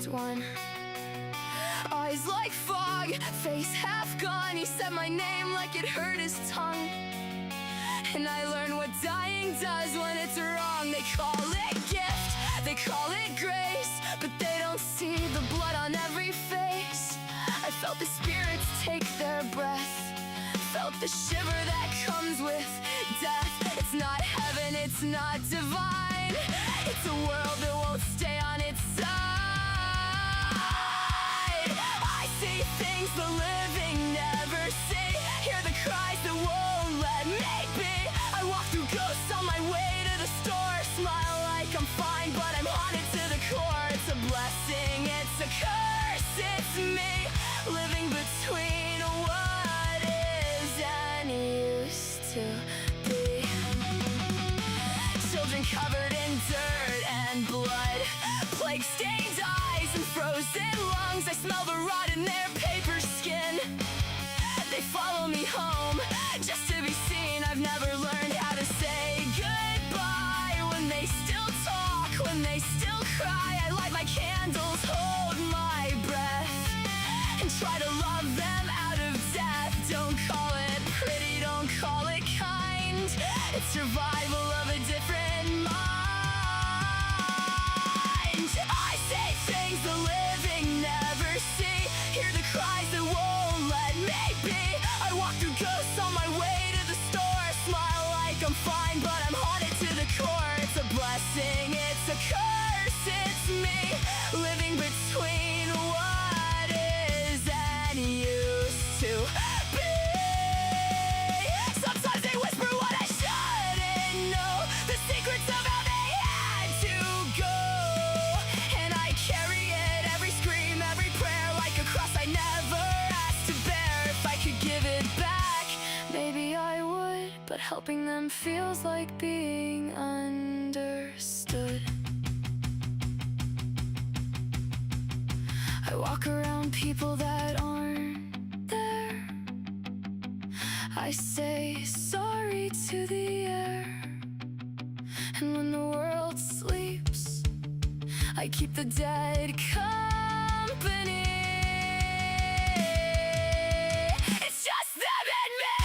last one. Eyes like fog, face half gone. He said my name like it hurt his tongue. And I learned what dying does when it's wrong. They call it gift, they call it grace, but they don't see the blood on every face. I felt the spirits take their breath, felt the shiver that comes with death. It's not heaven, it's not divine. It's a world that won't stay on its side. I see things the living never see, hear the cries that won't let me be. I walk through ghosts on my way to the store, smile like I'm fine, but I'm haunted to the core. It's a blessing, it's a curse, it's me living between what is and used to be. Children covered in dirt and blood, plague-stained eyes and frozen lungs. I smell the rot in their paper skin. They follow me home just to be seen. I've never learned how to say goodbye. When they still talk, when they still cry, I light my candles, hold my breath, and try to love them out of death. Don't call it pretty, don't call it kind. It's survival of a different mind. I say things the living never see, hear the cries that won't let me be. I walk through ghosts on my way to the store, smile like I'm fine, but I'm haunted to the core. It's a blessing, it's a curse, it's me living between what is and used to be. Sometimes they whisper what I shouldn't know, the secrets of how they had to go. And I carry it, every scream, every prayer, like a cross I never asked to bear. If I could give it back, maybe I would, but helping them feels like being understood. I walk around people that aren't there. I say sorry to the air. And when the world sleeps, I keep the dead company. It's just them and me.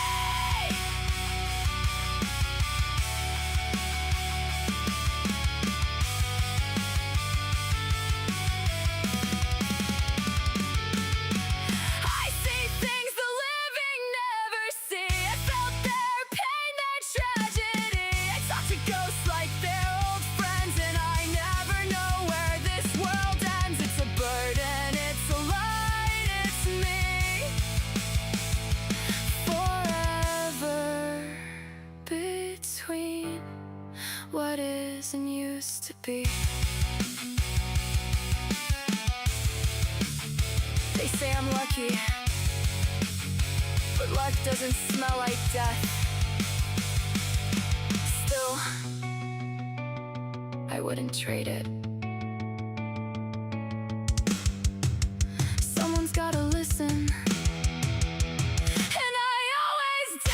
I see things the living never see. I felt their pain, their tragedy. I talk to ghosts like they're old friends, and I never know where this world ends. It's a burden, it's a light, it's me forever between what is and used to be. They say I'm lucky, but luck doesn't smell like death. Still, I wouldn't trade it. Someone's gotta listen, and I always do.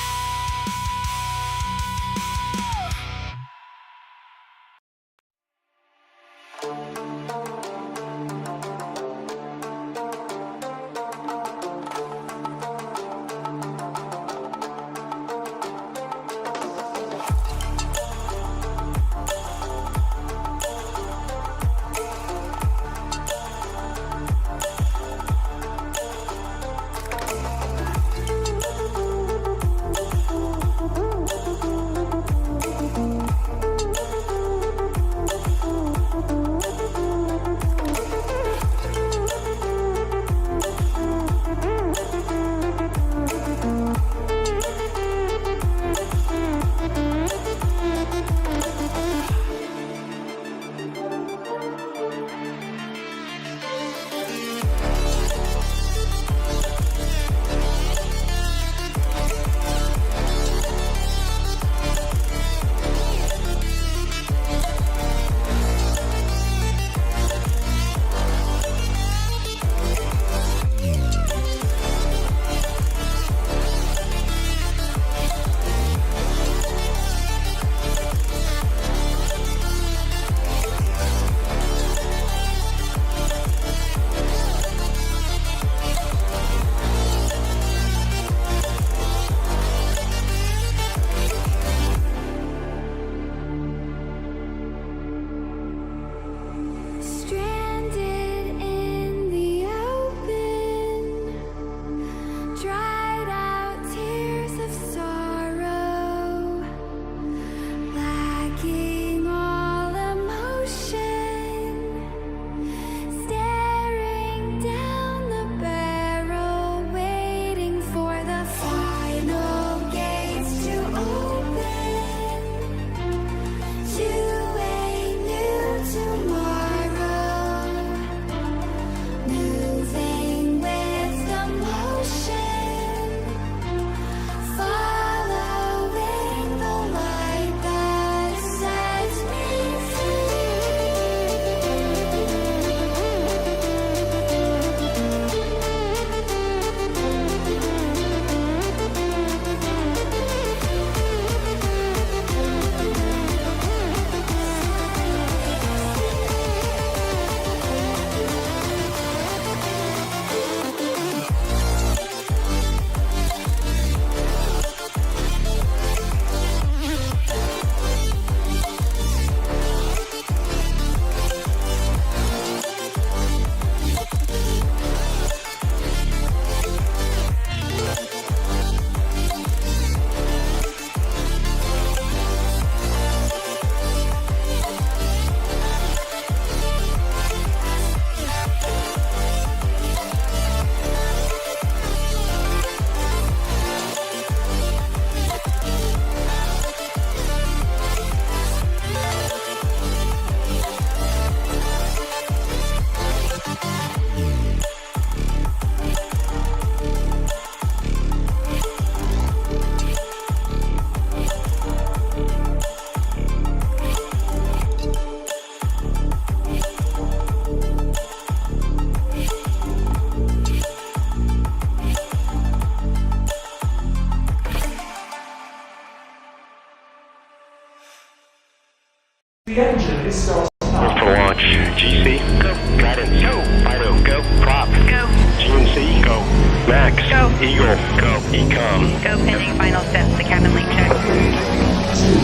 We're for launch. GC, go. Guidance, go. Fido, go. Prop, go. GNC, go. Max, go. Eagle, go. Ecom, go. Pending final steps. The cabin link check. 3, 2,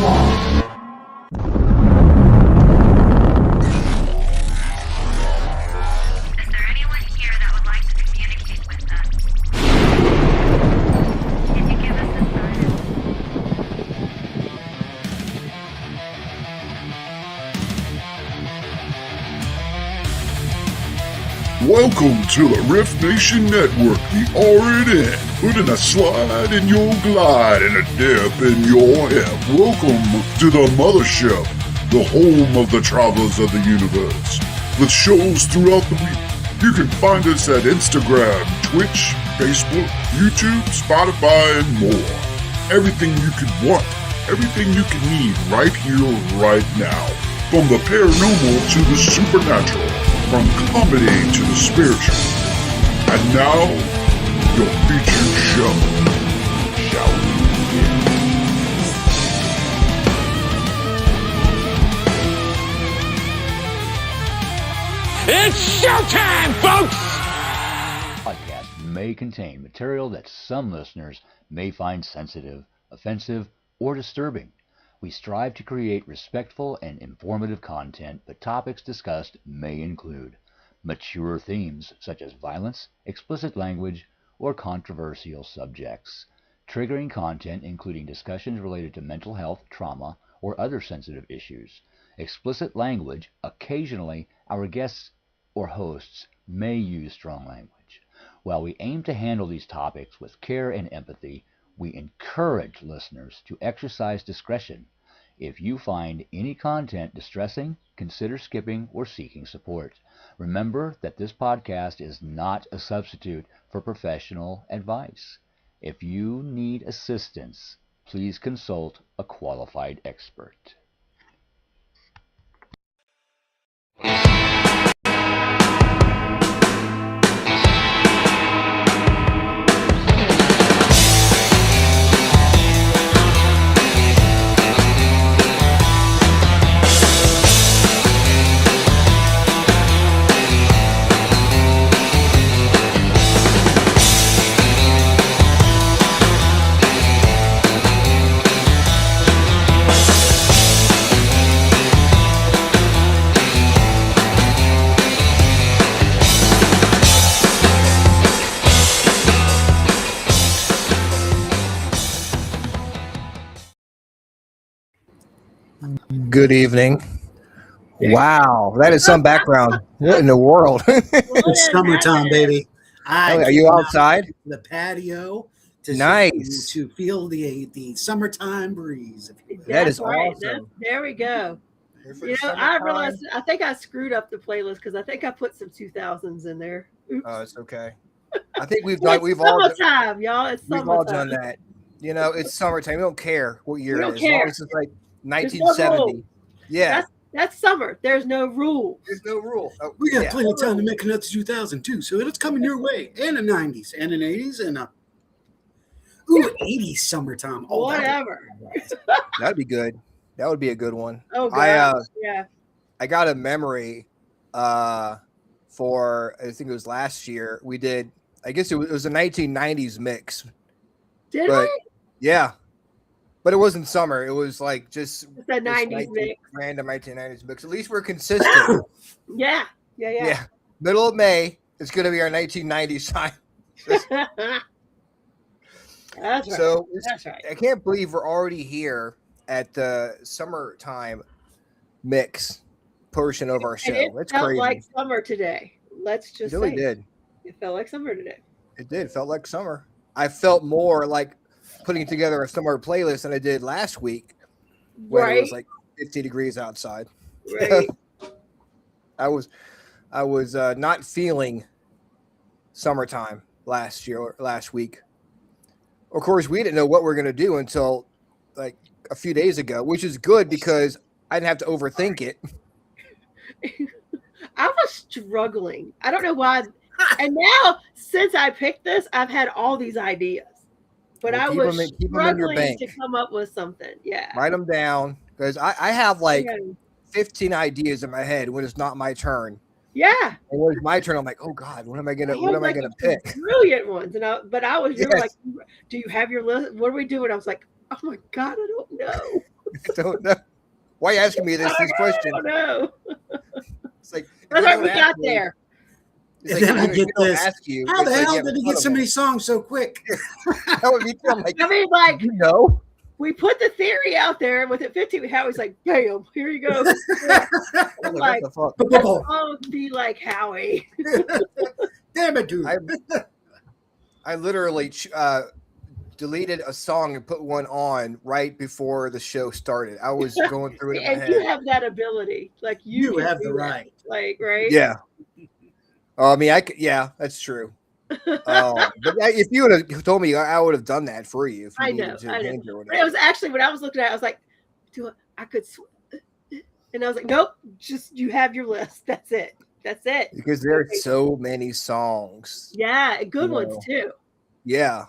1. Is there anyone here that would like to communicate with us? Can you give us a sign? Welcome to the Riff Nation Network, the RNN. Putting a slide in your glide and a dip in your hip. Welcome to the mothership, the home of the travelers of the universe. With shows throughout the week, you can find us at Instagram, Twitch, Facebook, YouTube, Spotify, and more. Everything you could want, everything you can need right here, right now. From the paranormal to the supernatural. From comedy to the spiritual. And now, your featured show. Shall we begin? It's showtime, folks! Podcast may contain material that some listeners may find sensitive, offensive, or disturbing. We strive to create respectful and informative content, but topics discussed may include mature themes such as violence, explicit language, or controversial subjects, triggering content including discussions related to mental health, trauma, or other sensitive issues, explicit language. Occasionally, our guests or hosts may use strong language. While we aim to handle these topics with care and empathy, we encourage listeners to exercise discretion. If you find any content distressing, consider skipping or seeking support. Remember that this podcast is not a substitute for professional advice. If you need assistance, please consult a qualified expert. Good evening. Wow, that is some background. What in the world? It's summertime, baby. Are you outside? The patio Nice. to feel the summertime breeze. That is right. awesome. There we go. You know, I realized I think I screwed up the playlist because I think I put some 2000s in there. Oops. Oh, it's okay. I think we've It's all summertime, y'all. It's we've summertime. all done that. You know, it's summertime. We don't care what year We it don't is. care. As long as it's like There's no 1970. rule. Yeah. That's summer. There's no rules. There's no rule. Oh, We got yeah. plenty of time to make another 2000 too, so it's coming your way. And the 90s, and an 80s, and 80s summertime. Oh, Whatever. That'd be good. That would be a good one. Oh God. Yeah. I got a memory for, I think it was last year. We did, I guess it was a 1990s mix. Did But we? yeah, but it wasn't summer. It was like just It's a 90s mix. random 1990s mix. At least we're consistent. Yeah. Yeah. Middle of May, it's going to be our 1990s time. That's right. So That's right. I can't believe we're already here at the summertime mix portion of our show. And it That's felt crazy. like summer today. Let's It just really say did. it felt like summer today. It did. It felt like summer. I felt more like putting together a summer playlist than I did last week when it was like 50 degrees outside. Right. I was not feeling summertime last week. Of course, we didn't know what we were going to do until like a few days ago, which is good because I didn't have to overthink it. I was struggling. I don't know why. And now, since I picked this, I've had all these ideas. But Well, I keep was them in your struggling bank. to come up with something. Yeah. Write them down because I have like 15 ideas in my head when it's not my turn. Yeah. And when it's my turn, I'm like, oh God, what am I gonna pick? Brilliant ones. But I was really Yes. like, do you have your list? What are we doing? I was like, oh my God, I don't know. I don't know. Why are you asking me these questions? I don't know. It's like That's right, we got there. It's And like, then I if get don't this. ask you, How it's the like, hell yeah, did he none get of so many them. songs so quick? That would be I'm like, I mean, like, you know? we put the theory out there, and with it 15, Howie's like, "Damn, here you go." I'm like, what the fuck? let's all be like Howie. Damn it, dude. I literally deleted a song and put one on right before the show started. I was going through it in my And head. you have that ability, like you can have do the that. right. Like, right? Yeah. I mean, I could. Yeah, that's true. But if you would have told me, I would have done that for you. If you I needed know. to I change know. or But it was actually when I was looking at it, I was like, I could, and I was like, nope, just you have your list. That's it. That's it. because there are so many songs. Yeah, good ones too. Yeah,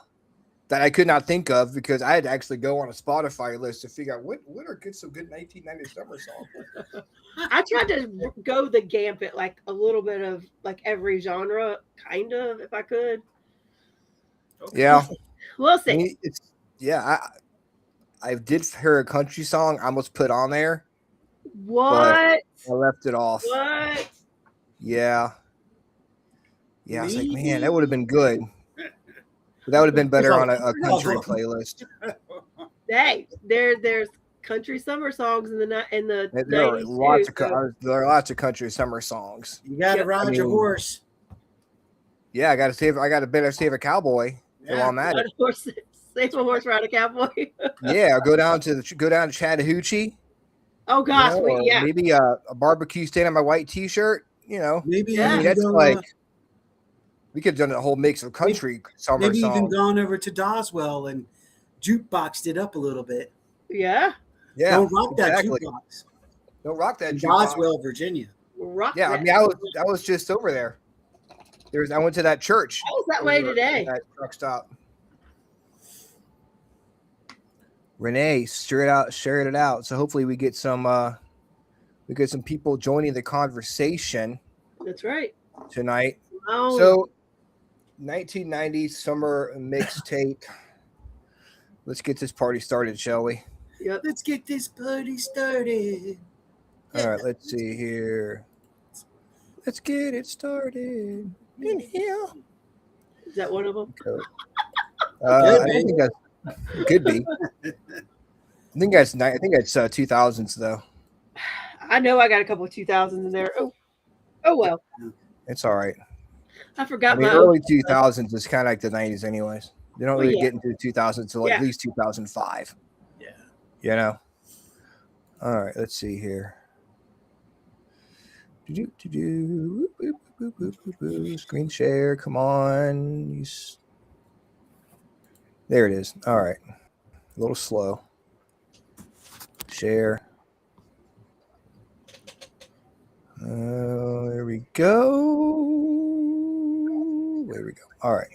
that I could not think of because I had to actually go on a Spotify list to figure out what are some good 1990 summer songs. I tried to go the gambit, like a little bit of like every genre, kind of, if I could. Yeah, We'll see. I mean, I did hear a country song I almost put on there. What? I left it off. What? Yeah. Yeah, I was like, man, that would have been good. That would have been better on a country playlist. Hey, there's country summer songs in the There are 90s lots too, of there are lots of country summer songs. You got to ride your horse. Yeah, I better save a cowboy while I'm at it. Save a horse, ride a cowboy. Yeah, go down to Chattahoochee. Oh gosh, or yeah. maybe a barbecue stand on my white T-shirt. You know, Maybe I mean, that's like we could have done a whole mix of country summer maybe songs. even gone over to Doswell and jukeboxed it up a little bit. Yeah. Yeah, Don't rock exactly. that jukebox. Don't rock that In jukebox. Doswell, Virginia. Rock Yeah, that. I mean, I was just over there. I went to that church. I was that way over today. at That truck stop. Renee shared it out. So hopefully we get some people joining the conversation That's right. tonight. Oh, So 1990 summer mixtape. Let's get this party started, shall we? yep. Let's get this party started. All right, let's see here. Let's get it started in here. Is that one of them? I don't think that's it could be. I think that's 2000s though. I know I got a couple of 2000s in there. Oh well. It's all right. I I forgot mean, my early 2000s is kind of like the 90s, anyways. They don't really yeah. get into the 2000s until Yeah. at least 2005. Yeah. You know. All right, let's see here. Screen share, come on. There it is. All right. A little slow. Share. There we go. There we go. All right.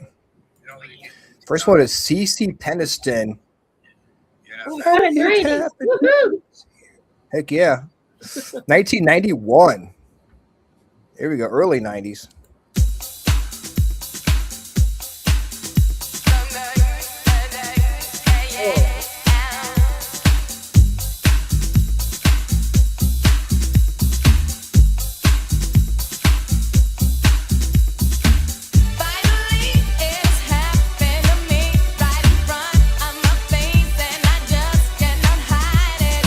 First one is CC Peniston. Oh, 90s. Woohoo! Heck yeah. 1991. Here we go. Early 90s. Finally, it's happened to me right in front of my face, and I just cannot hide it.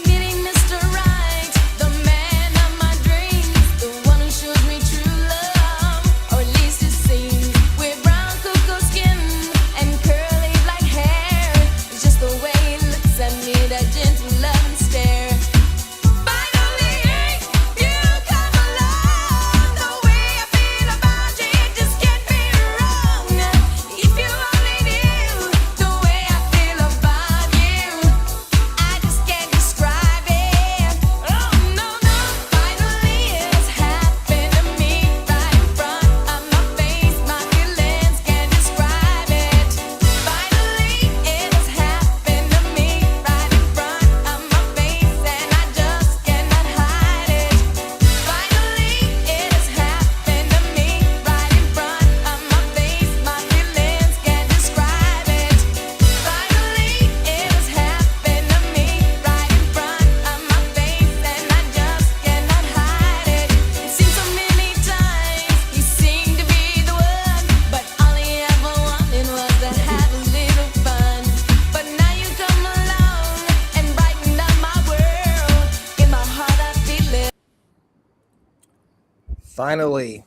Meeting Mr. Right, the man of my dreams, the one who shows me true love. Finally,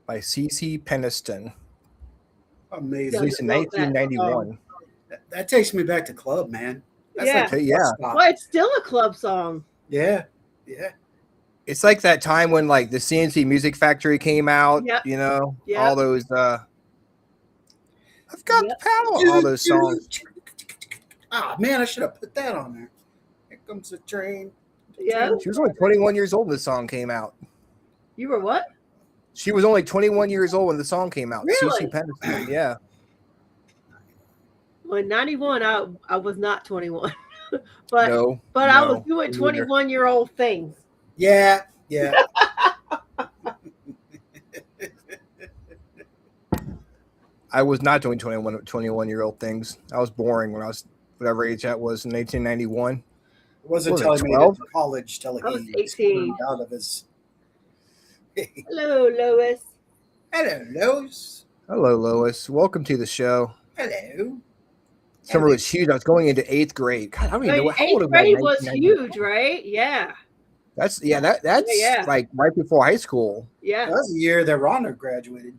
by C.C. Peniston, Amazing. released in 1991. That takes me back to club, man. That's Yeah. like Yeah. stop. Well, it's still a club song. Yeah. Yeah. It's like that time when like the CNC Music Factory came out. Yep. You know, Yep. all those. I've got the power. All those songs. Ah, man, I should have put that on there. Here comes the train. Yeah. She was only 21 years old when the song came out. You were what? She was only 21 years old when the song came out. Really? C.C. Peniston. Yeah. Well, in 91, I was not 21. but No. I was no, doing me neither. 21-year-old things. Yeah. Yeah. I was not doing 21-year-old things. I was boring when I was whatever age that was in 1891. It wasn't Was it until I made it 12? to college till I was he 18. out of his. Hello, Lois. Hello, Lois. Hello, Lois. Welcome to the show. Hello. Summer was huge. I was going into 8th grade. God, I don't even know how old Eighth I grade in was 1991. huge, right? Yeah. That's Yeah. like right before high school. Yeah. That was the year that Rhonda graduated.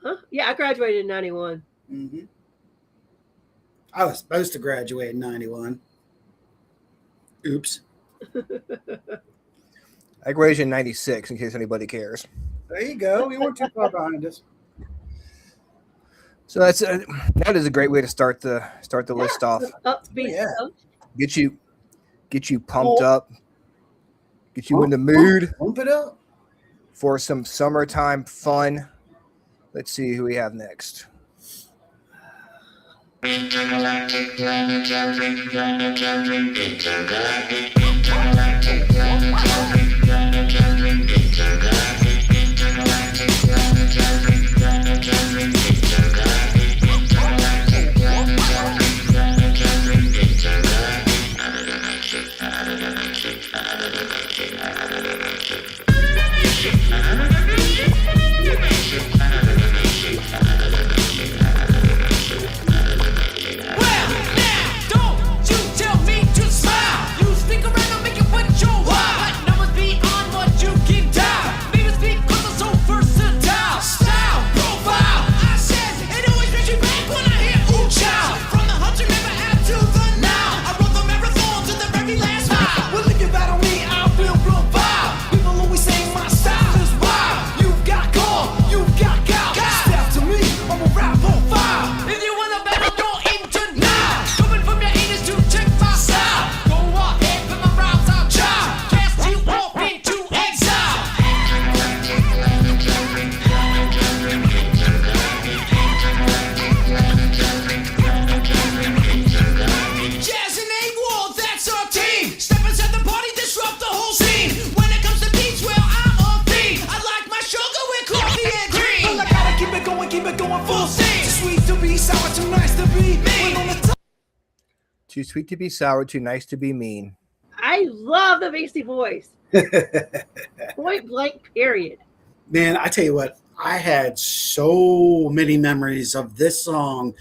Huh? Yeah, I graduated in 91. Mm-hmm. I was supposed to graduate in 91. Oops. I graduated in 96, in case anybody cares. There you go. We weren't too far behind us. So that is a great way to start the list off. Upbeat. Yeah. Get you pumped up. Get you in the mood Pump it up. for some summertime fun. Let's see who we have next. Too sweet to be sour, too nice to be mean. I love the Beastie Boys. Point blank, period. Man, I tell you what, I had so many memories of this song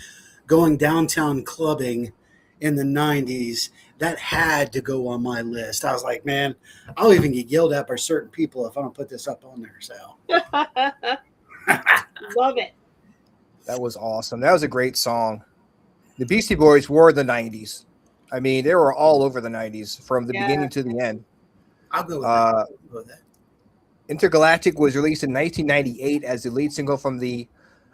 going downtown clubbing in the 90s. That had to go on my list. I was like, man, I'll even get yelled at by certain people if I don't put this up on there. So Love it. That was awesome. That was a great song. The Beastie Boys were the 90s. I mean, they were all over the 90s from the beginning to the end. I'll go with that. I'll go with that. Intergalactic was released in 1998 as the lead single from the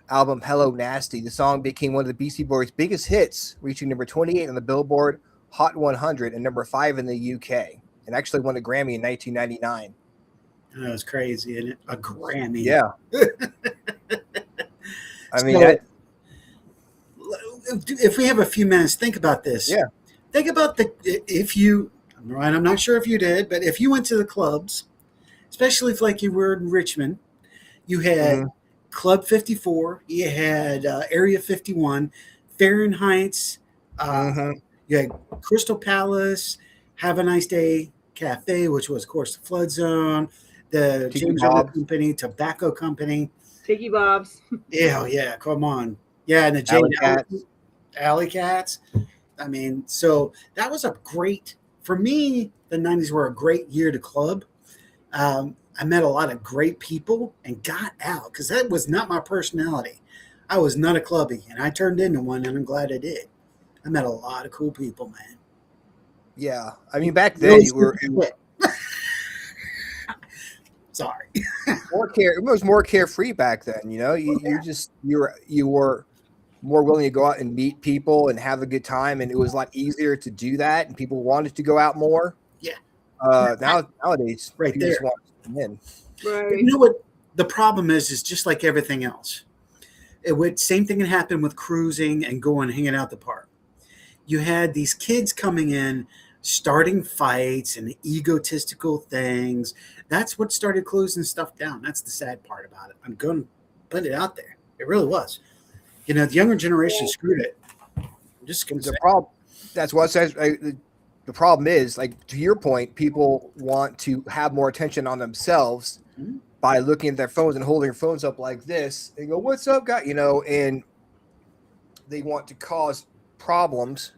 album Hello Nasty. The song became one of the Beastie Boys' biggest hits, reaching number 28 on the Billboard Hot 100 and number 5 in the UK, and actually won a Grammy in 1999. That was crazy, isn't it? A Grammy. Yeah. I mean, So, if we have a few minutes, think about this. Yeah. Think about Ryan, I'm not sure if you did, but if you went to the clubs, especially if like you were in Richmond, you had Club 54, you had Area 51, Fahrenheit's, you had Crystal Palace, Have a Nice Day Cafe, which was, of course, the Flood Zone, the Tiki James Bob. River Company, Tobacco Company. Tiki Bob's. Yeah, come on. Yeah, and the Alley Cats. Alley Cats. I mean, so that was a great, for me, the 90s were a great year to club. I met a lot of great people and got out because that was not my personality. I was not a clubby, and I turned into one, and I'm glad I did. I met a lot of cool people, man. Yeah, I mean, back then you were sorry. it was more carefree back then. You know, you were more willing to go out and meet people and have a good time, and it was a lot easier to do that, and people wanted to go out more. Yeah. Nowadays, Right people there. just want to come in. Right. You know what the problem is just like everything else. Same thing that happened with cruising and going hanging out the park. You had these kids coming in, starting fights and egotistical things. That's what started closing stuff down. That's the sad part about it. I'm going to put it out there. It really was. You know, the younger generation screwed it. I'm just going to say. The problem. That's what says. The problem is, like, to your point, people want to have more attention on themselves by looking at their phones and holding their phones up like this and go, "What's up, guy?" You know, and they want to cause problems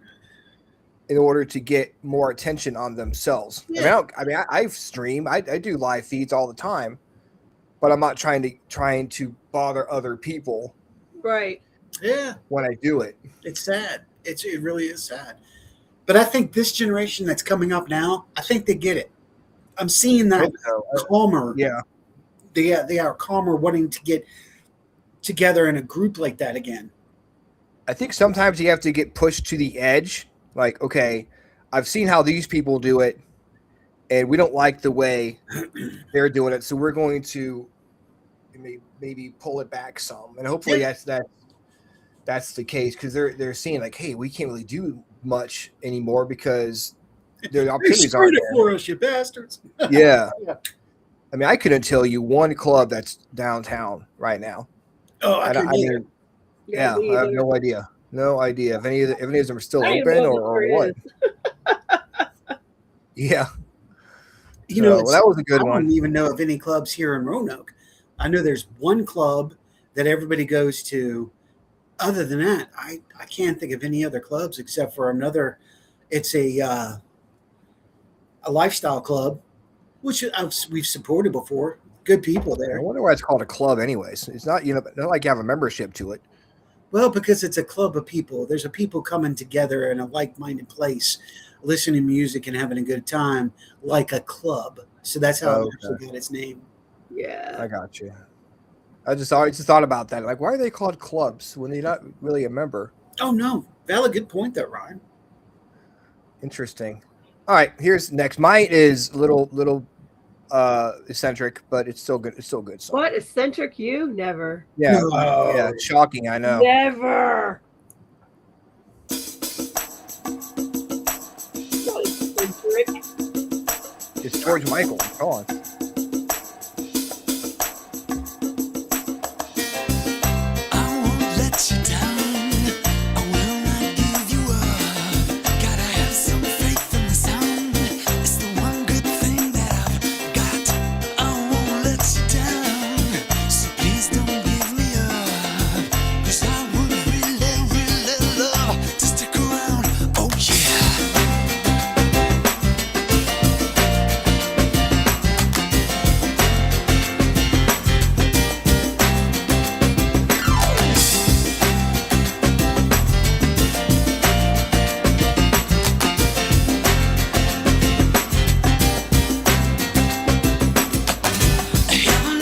in order to get more attention on themselves. Yeah. I stream. I do live feeds all the time, but I'm not trying to bother other people. Right. Yeah. When I do it, it's sad. It really is sad. But I think this generation that's coming up now, I think they get it. I'm seeing that calmer. Yeah. They are calmer, wanting to get together in a group like that again. I think sometimes you have to get pushed to the edge. Like, okay, I've seen how these people do it, and we don't like the way they're doing it, so we're going to maybe pull it back some. And hopefully that's the case, because they're seeing like, hey, we can't really do much anymore because the opportunities aren't there for us, you bastards. Yeah. I mean, I couldn't tell you one club that's downtown right now. Oh, I mean, yeah, I have no idea. No idea if any of them are still open or what. Yeah. You know, that was a good one. I don't even know of any clubs here in Roanoke. I know there's one club that everybody goes to. Other than that, I can't think of any other clubs except for another. It's a lifestyle club, which we've supported before. Good people there. I wonder why it's called a club anyways. It's not, not like you have a membership to it. Well, because it's a club of people. There's a people coming together in a like-minded place, listening to music and having a good time, like a club. So that's how it actually got its name. Yeah, I got you. I just thought about that. Like, why are they called clubs when they're not really a member? Oh no, valid, good point there, Ryan. Interesting. All right, here's next. Mine is little eccentric, but it's still good. It's still good. So. What, eccentric? You never. Yeah, yeah. Shocking. I know. Never. It's George Michael. Go on. Heaven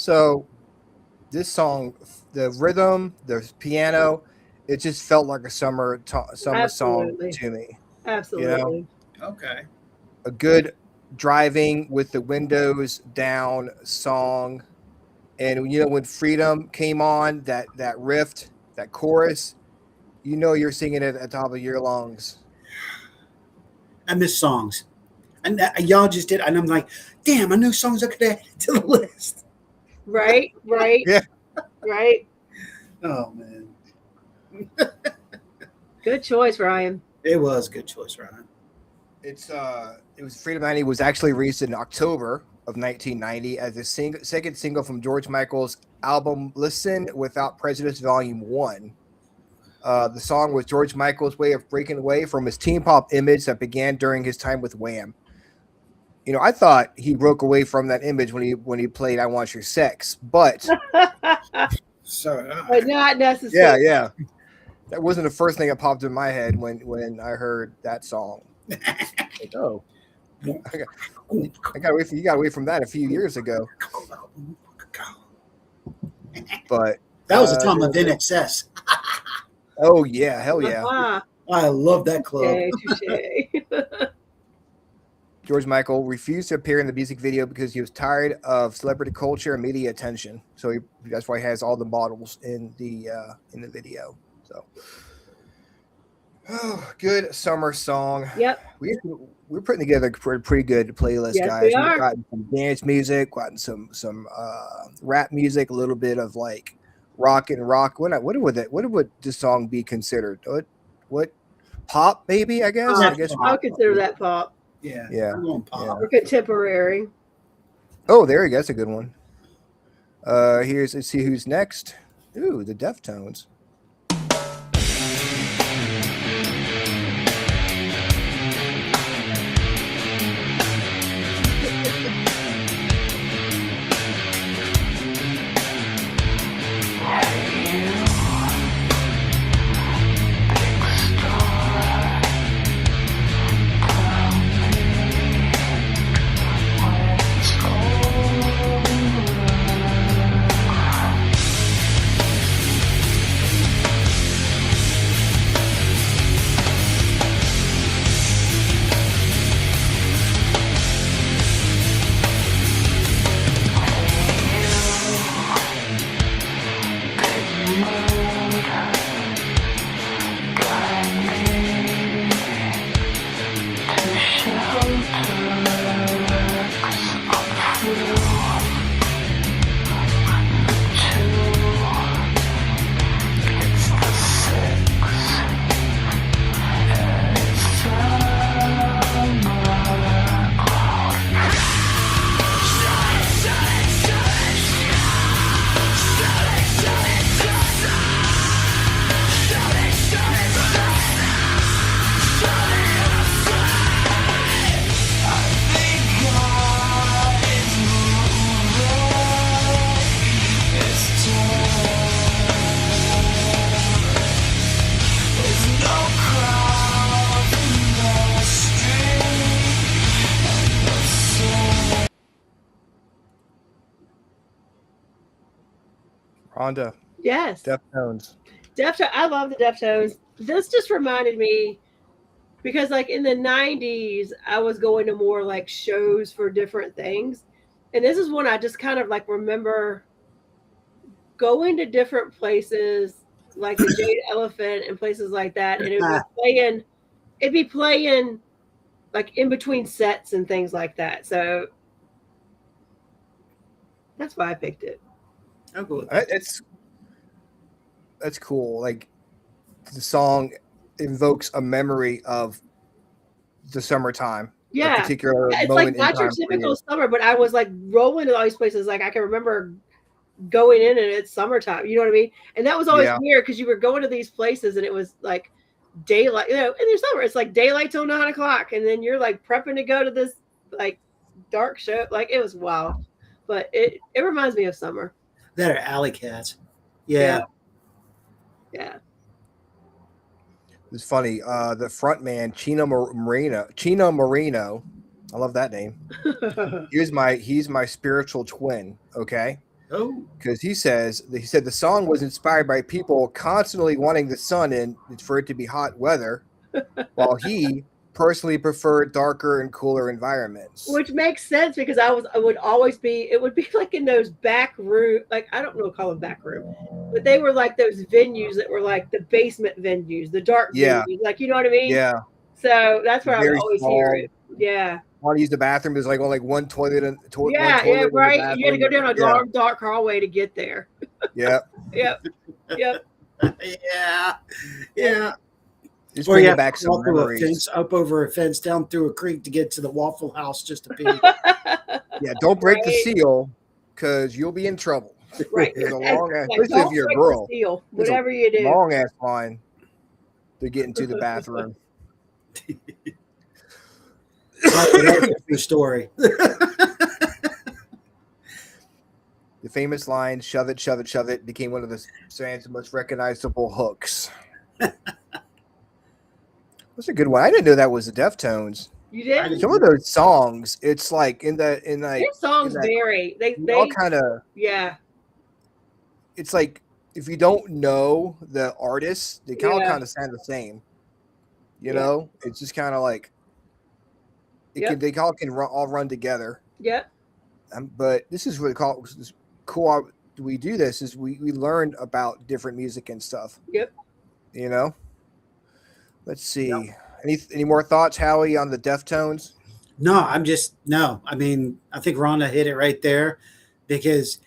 So this song, the rhythm, the piano, it just felt like a summer song Absolutely. to me. Absolutely. Okay. A good driving with the windows down song. And when Freedom came on, that riff, that chorus, you're singing it at the top of your lungs. I miss songs. And y'all just did, and I'm like, damn, I knew songs I could add to the list. Right. Yeah. Right. Oh man, Good choice, Ryan. it was a good choice, Ryan. It was Freedom 90 was actually released in October of 1990 as the second single from George Michael's album Listen Without Prejudice Volume 1. The song was George Michael's way of breaking away from his teen pop image that began during his time with Wham. I thought he broke away from that image when he played I Want Your Sex, but So But not necessarily. yeah. That wasn't the first thing that popped in my head when I heard that song. Like, oh, I got away from you got away from that a few years ago. But that was the time of NXS. oh yeah, hell yeah. Uh-huh. I love that club. Touche. George Michael refused to appear in the music video because he was tired of celebrity culture and media attention. So that's why he has all the models in the video. So, good summer song. Yep. We're putting together a pretty good playlist, Yes, guys. we are. We've gotten some dance music, gotten some rap music, a little bit of like rock. What would this song be considered? What pop? Maybe I guess. I'll consider that pop. Yeah. I'm going pop. Or contemporary. Oh, there you go. That's a good one. Let's see who's next. Ooh, the Deftones. Rhonda. Yes. Deftones. I love the Deftones. This just reminded me because like in the 90s, I was going to more like shows for different things. And this is one I just kind of like remember going to different places like the Jade Elephant and places like that. And it'd be playing like in between sets and things like that. So that's why I picked it. I'll go with That's cool. Like the song invokes a memory of the summertime. Yeah. A particular It's moment like not in your time for typical you. summer, but I was like rolling to all these places. Like I can remember going in and it's summertime. You know what I mean? And that was always Yeah. weird because you were going to these places and it was like daylight, in the summer, it's like daylight till 9 o'clock. And then you're like prepping to go to this like dark show. Like it was wild, but it reminds me of summer. that are Alley Cats. Yeah. Yeah. It's funny. The front man, Chino Marino. I love that name. He's my spiritual twin. Okay. Oh, because he said the song was inspired by people constantly wanting the sun and for it to be hot weather, while he personally preferred darker and cooler environments. Which makes sense because I would always be, it would be like in those back room, like I don't know, call them back room, but they were like those venues that were like the basement venues, the dark Yeah. venues, like, you know what I mean? Yeah, So that's where I would very always small. hear it. Yeah. Want to use the bathroom? There's like only one toilet and one Yeah, toilet yeah, in the right. bathroom. You had to go down a Yeah, long, dark hallway to get there. yeah. Yep. Yep. yeah, yeah. Just Or bringing you have back to some walk through a memories. fence, up over a fence, down through a creek to get to the Waffle House just to pee. Yeah, don't break the Right. seal because you'll be in trouble. Right. There's a And, long ass, like, especially if don't you're a break the girl. seal, There's a whatever you do. long ass line to get into the bathroom. That's a true story. The famous line, shove it, shove it, shove it, became one of the band's most recognizable hooks. That's a good one. I didn't know that was the Deftones. You did? Some of those songs, it's like in like Their songs in that- vary. They all kind of, yeah. it's like if you don't know the artists, they all Yeah. kind of sound the same. You Yeah. know, it's just kind of like Yep. they all can all run together. Yep. But this is really cool. We do this is we learn about different music and stuff. Yep. You know. Let's see. Any more thoughts, Howie, on the Deftones? No, I mean, I think Rhonda hit it right there because,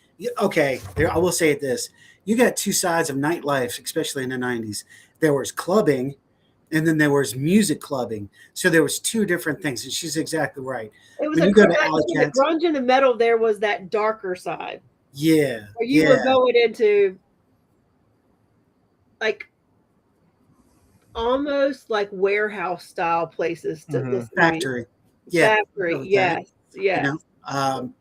okay, I will say it this. You got two sides of nightlife, especially in the 90s. There was clubbing and then there was music clubbing. So there was two different things. And she's exactly right. It was When a you go to like, Alley between the Cats- grunge and the metal. There was that darker side Yeah. where you were going into like almost like warehouse style places to listen to music. Factory. Yeah. Factory. Know that. Yes. Yes. You know?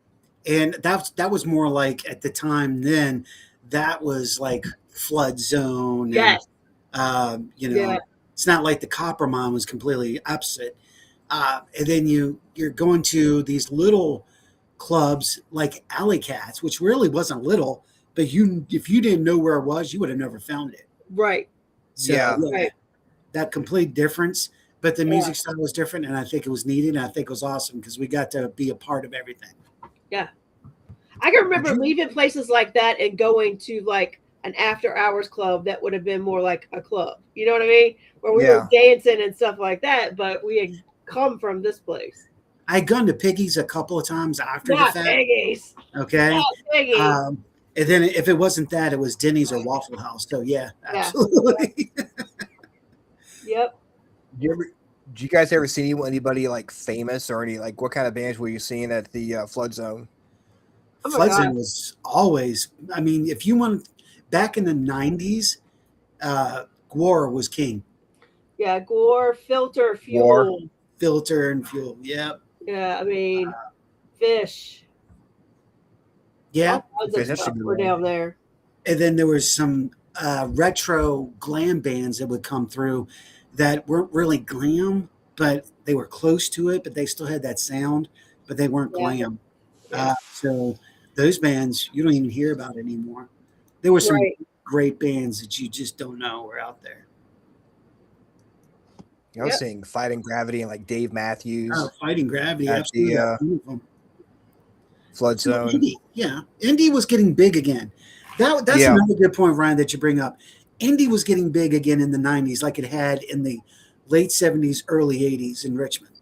And that was more like at the time then, that was like Flood Zone. Yes. And, it's not like the Copper Mine was completely opposite. And then you're going to these little clubs like Alley Cats, which really wasn't little, but if you didn't know where it was, you would have never found it. Right. So, Yeah. Right. that complete difference, but the music style was different, and I think it was needed, and I think it was awesome because we got to be a part of everything. Yeah. I can remember leaving places like that and going to like an after hours club that would have been more like a club. You know what I mean? Where we were dancing and stuff like that, but we had come from this place. I had gone to Piggy's a couple of times after Not the fact. Piggy's. Okay. Not Piggy's. And then if it wasn't that, it was Denny's or Waffle House. So yeah, absolutely. Yep. Did you guys ever see anybody like famous or any like what kind of bands were you seeing at the Flood Zone? Oh my Flood God. Zone was always, I mean, if you want, back in the 90s, Gwar was king. Yeah. Gore, Filter, Fuel. Gore. Filter and Fuel. Yep. Yeah. I mean, Fish. Yeah. All kinds of Fish, that should stuff be were one. down there. And then there was some retro glam bands that would come through that weren't really glam, but they were close to it, but they still had that sound, but they weren't glam. Yeah. So those bands you don't even hear about anymore. There were some Right. great bands that you just don't know were out there. I was seeing Fighting Gravity and like Dave Matthews, Oh, Fighting Gravity, At absolutely. the, One of them. Flood Zone. Indie was getting big again. That's another good point, Ryan, that you bring up. Indie was getting big again in the 90s, like it had in the late 70s, early 80s in Richmond.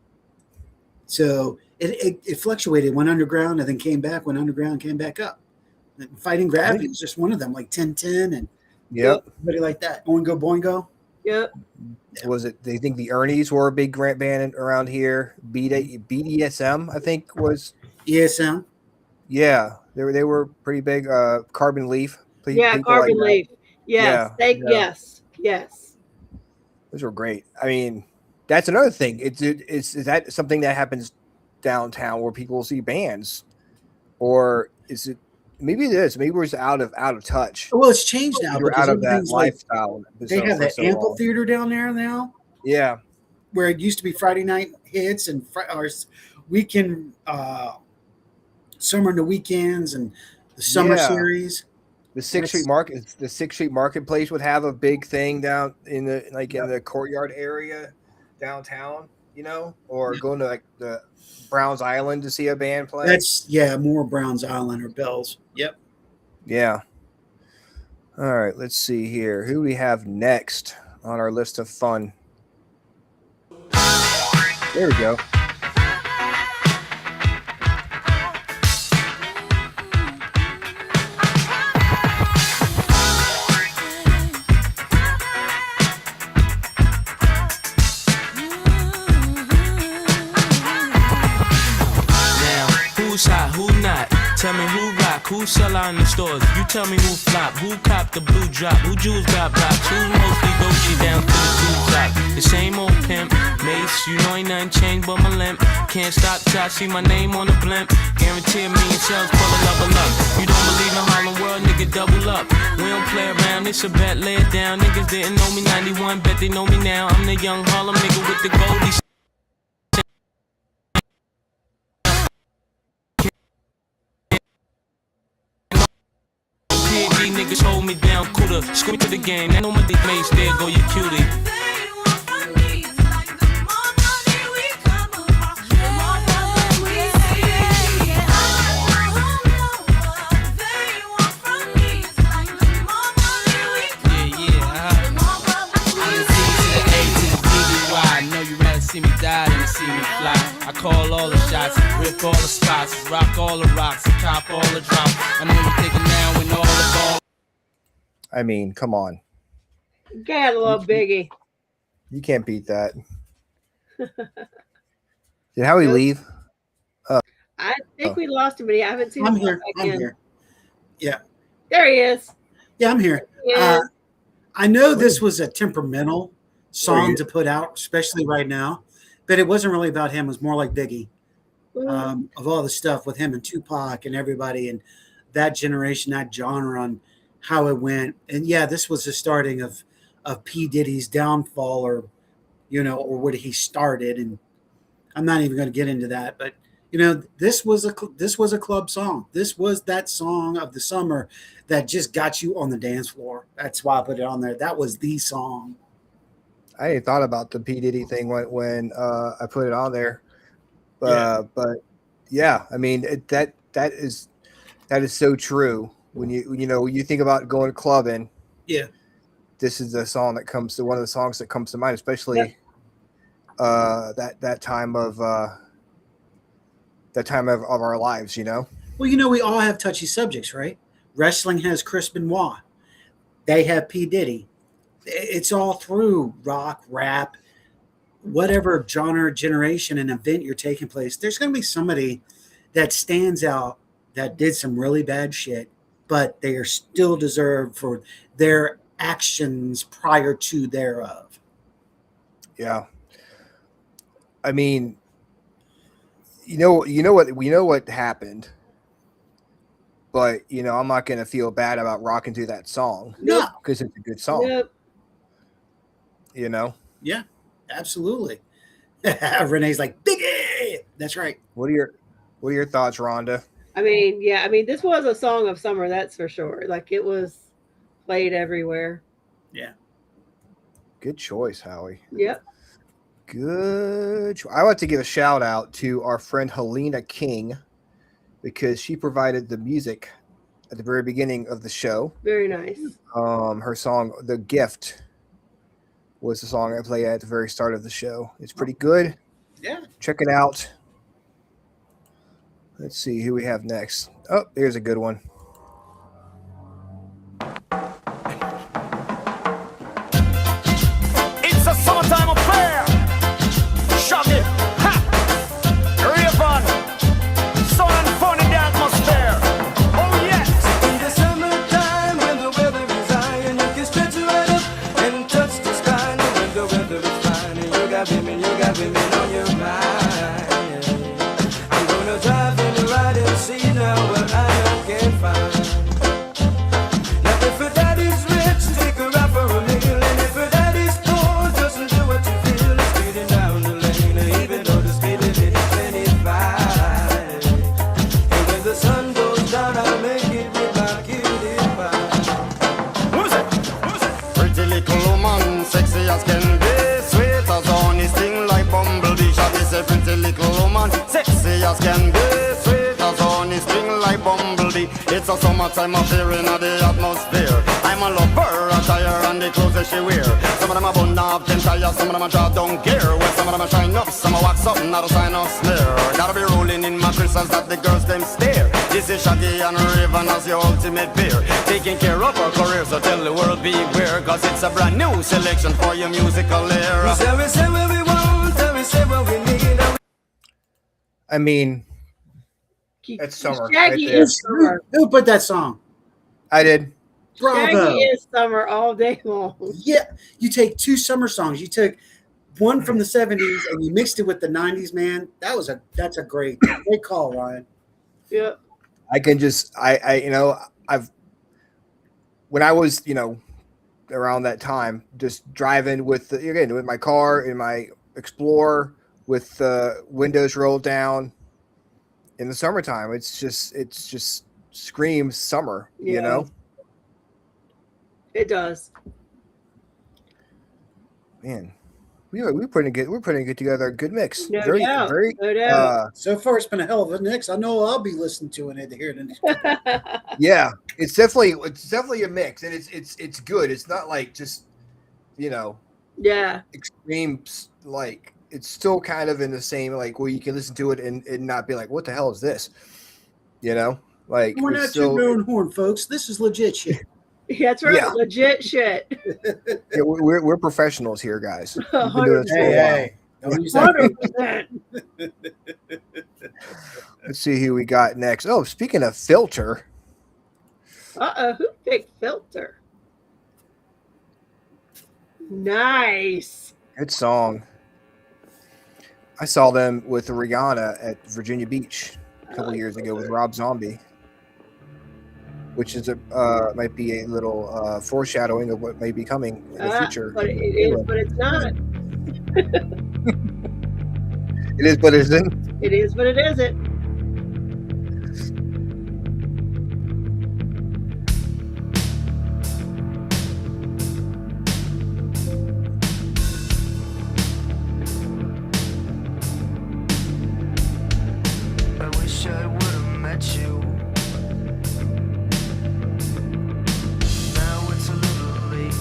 So it fluctuated, went underground, and then came back, went underground, came back up. And Fighting Gravity was just one of them, like 1010 and everybody like that. Oingo Boingo. Yep. Was it? They think the Ernies were a big grant band around here. BDSM, I think, was. ESM. Yeah, they were pretty big. Carbon Leaf. Yeah. people Carbon like that. Leaf. Yes. Yeah. Yes. Yes. Those were great. I mean, that's another thing. Is that something that happens downtown where people see bands, or is it? Maybe it is. Maybe we're just out of touch. Well, it's changed now. We're because out of that everything's like- lifestyle. They have that amphitheater down there now, Yeah. where it used to be Friday night hits and or weekend, summer and the weekends, and The summer Yeah. series. The the Sixth Street Marketplace would have a big thing down in the in the courtyard area downtown, or going to like the Browns Island to see a band play. That's more Browns Island or Bells. Yep. Yeah. All right, let's see here. Who do we have next on our list of fun? There we go. Who's hot, who not? Tell me who rock, who sell out in the stores. You tell me who flop, who cop the blue drop, who jewels got blocks, who's mostly Gucci down to the two top. The same old pimp, mace, you know ain't nothing changed but my limp. Can't stop till I see my name on the blimp. Guarantee me and shells pull a level up. You don't believe in Harlem World, nigga, double up. We don't play around, it's a bet, lay it down. Niggas didn't know me 91, bet they know me now. I'm the young Harlem nigga with the goldies. Niggas hold me down, cooler. Scream to the game, I know my dick mates, there go you cutie. See me die than to see me fly. I call all the shots, rip all the spots, rock all the rocks, cop all the drops. I know you taking down when all the ball. I mean, come on. Got a little Biggie. You can't beat that. Did Howie leave? I think we lost him, but I haven't seen I'm him here. back I'm in. here. Yeah. There he is. Yeah, I'm here. Yeah. I know this was a temperamental song to put out, especially right now, but it wasn't really about him. It was more like Biggie, of all the stuff with him and Tupac and everybody and that generation, that genre, and how it went. And yeah, this was the starting of P. Diddy's downfall, or where he started. And I'm not even going to get into that, but this was a club song. This was that song of the summer that just got you on the dance floor. That's why I put it on there. That was the song. I hadn't thought about the P. Diddy thing when I put it on there, but yeah, I mean that is so true. When you think about going clubbing, this is the song that comes to one of the songs that comes to mind, especially that time of our lives. Well, we all have touchy subjects, right? Wrestling has Chris Benoit. They have P. Diddy. It's all through rock, rap, whatever genre, generation, and event you're taking place. There's going to be somebody that stands out that did some really bad shit, but they are still deserved for their actions prior to thereof. Yeah. I mean, we know what happened, but I'm not going to feel bad about rocking to that song. No, because it's a good song. Yep. Yeah, absolutely. Renee's like, Biggie. That's right. What are your thoughts, Rhonda? I mean, this was a song of summer, that's for sure. Like, it was played everywhere. Yeah. Good choice, Howie. Yep. Good. I want to give a shout out to our friend Helena King, because she provided the music at the very beginning of the show. Very nice. Her song "The Gift" was the song I played at the very start of the show. It's pretty good. Yeah. Check it out. Let's see who we have next. Oh, here's a good one. It's a summertime affair. Shove it, ha, rave on, sun and fun in the atmosphere. Oh yes. In the summertime when the weather is high and you can stretch right up and touch the sky. And when the weather is fine and you got women on your mind. I'm gonna drive in the ride and see now what I can find. as can be, sweet as honey, sting like bumblebee. It's a summertime affair in the atmosphere. I'm a lover, attire and the clothes that she wear. Some of them are bun up, them tire, some of them are draw down gear. Well, some of them are shine up, some are wax up, not a sign of smear. Gotta be rolling in my crystals that the girls them stare. This is Shaggy and Raven as your ultimate peer. Taking care of our career, so tell the world beware. Cause it's a brand new selection for your musical era. We say what we want, and we say what we need. I mean, it's summer. Shaggy right there. is summer. Who put that song? I did. Bravo. Shaggy is summer all day long. Yeah, you take two summer songs. You took one from the 70s and you mixed it with the 90s, man. That's a great call, Ryan. Yeah. I can just I've when I was, around that time, just driving with my car in my Explorer with the windows rolled down in the summertime. It's just screams summer, Yeah. It does. Man. We're putting it together a good mix. No doubt. No doubt. So far, it's been a hell of a mix. I know I'll be listening to it here today. Yeah, it's definitely a mix, and it's good. It's not like just Yeah. extreme, like it's still kind of in the same, like where you can listen to it and not be like, what the hell is this? Like We're it's not still, tooting our own horn, folks. This is legit shit. That's right. Yeah. Legit shit. yeah, we're professionals here, guys. We've been doing this for a while. Don't use that. 100%. Let's see who we got next. Oh, speaking of filter, Who picked Filter? Nice. good song. I saw them with Rihanna at Virginia Beach a couple years ago with Rob Zombie, which is might be a little foreshadowing of what may be coming in the future. But it is, but it's not. It is, but it isn't. It is, but it isn't. I wish I would have met you. Now it's a little late.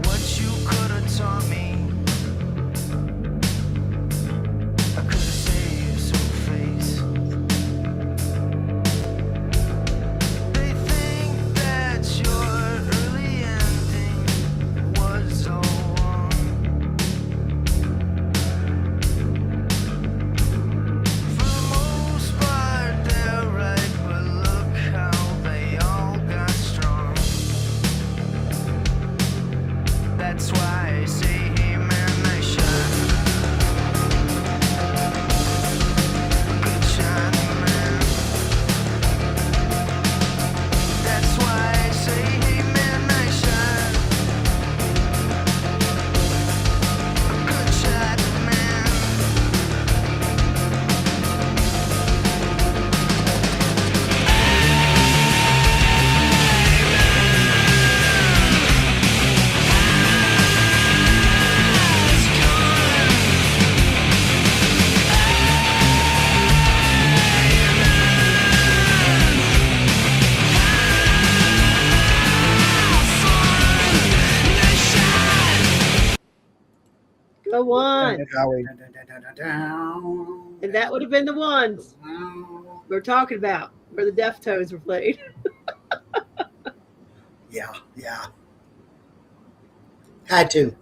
What you could have taught me, I could have saved some face. They think that your early ending was all wrong. For the most part, they're right, but look how they all got strong. That's why I say, hey man, nice shot. Good shot, man. That's why I say, hey man, nice shot. Good shot, man. Go on. Howie. And that would have been the ones we're talking about where the Deftones were played. Yeah. Had to.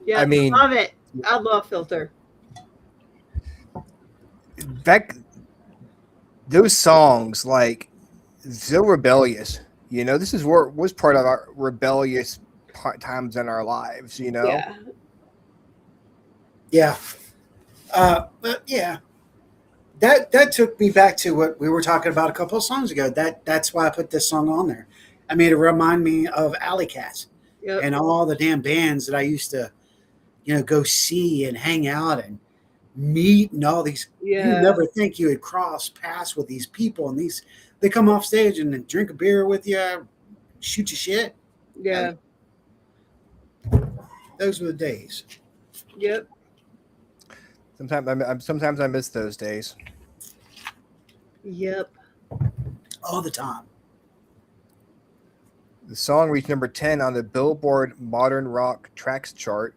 Yeah, I mean- love it. I love Filter. Those songs, like, so rebellious. This is was part of our rebellious times in our lives. Yeah. Yeah. But yeah. That took me back to what we were talking about a couple of songs ago. That's why I put this song on there. I mean, it remind me of Alley Cats Yep. and all the damn bands that I used to, go see and hang out and meet and all these. Yeah. You never think you would cross paths with these people, and they come off stage and then drink a beer with you, shoot your shit. Yeah. Those were the days. Yep. Sometimes I miss those days. Yep. All the time. The song reached number 10 on the Billboard Modern Rock Tracks chart.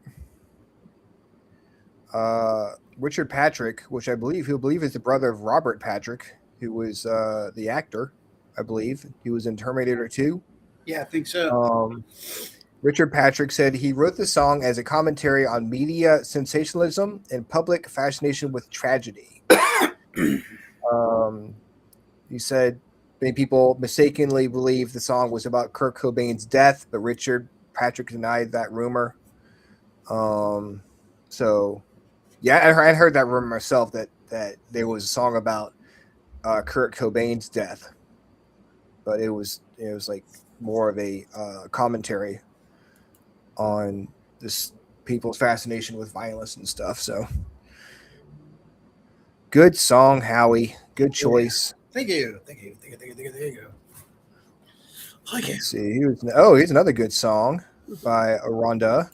Richard Patrick, which I believe is the brother of Robert Patrick, who was the actor, I believe. He was in Terminator 2. Yeah, I think so. Richard Patrick said he wrote the song as a commentary on media sensationalism and public fascination with tragedy. He said many people mistakenly believed the song was about Kurt Cobain's death, but Richard Patrick denied that rumor. So, yeah, I heard that rumor myself that there was a song about Kurt Cobain's death, but it was like more of a commentary on this people's fascination with violence and stuff. So, good song, Howie. Good choice. Thank you. Let's see. Here's another good song by Rhonda.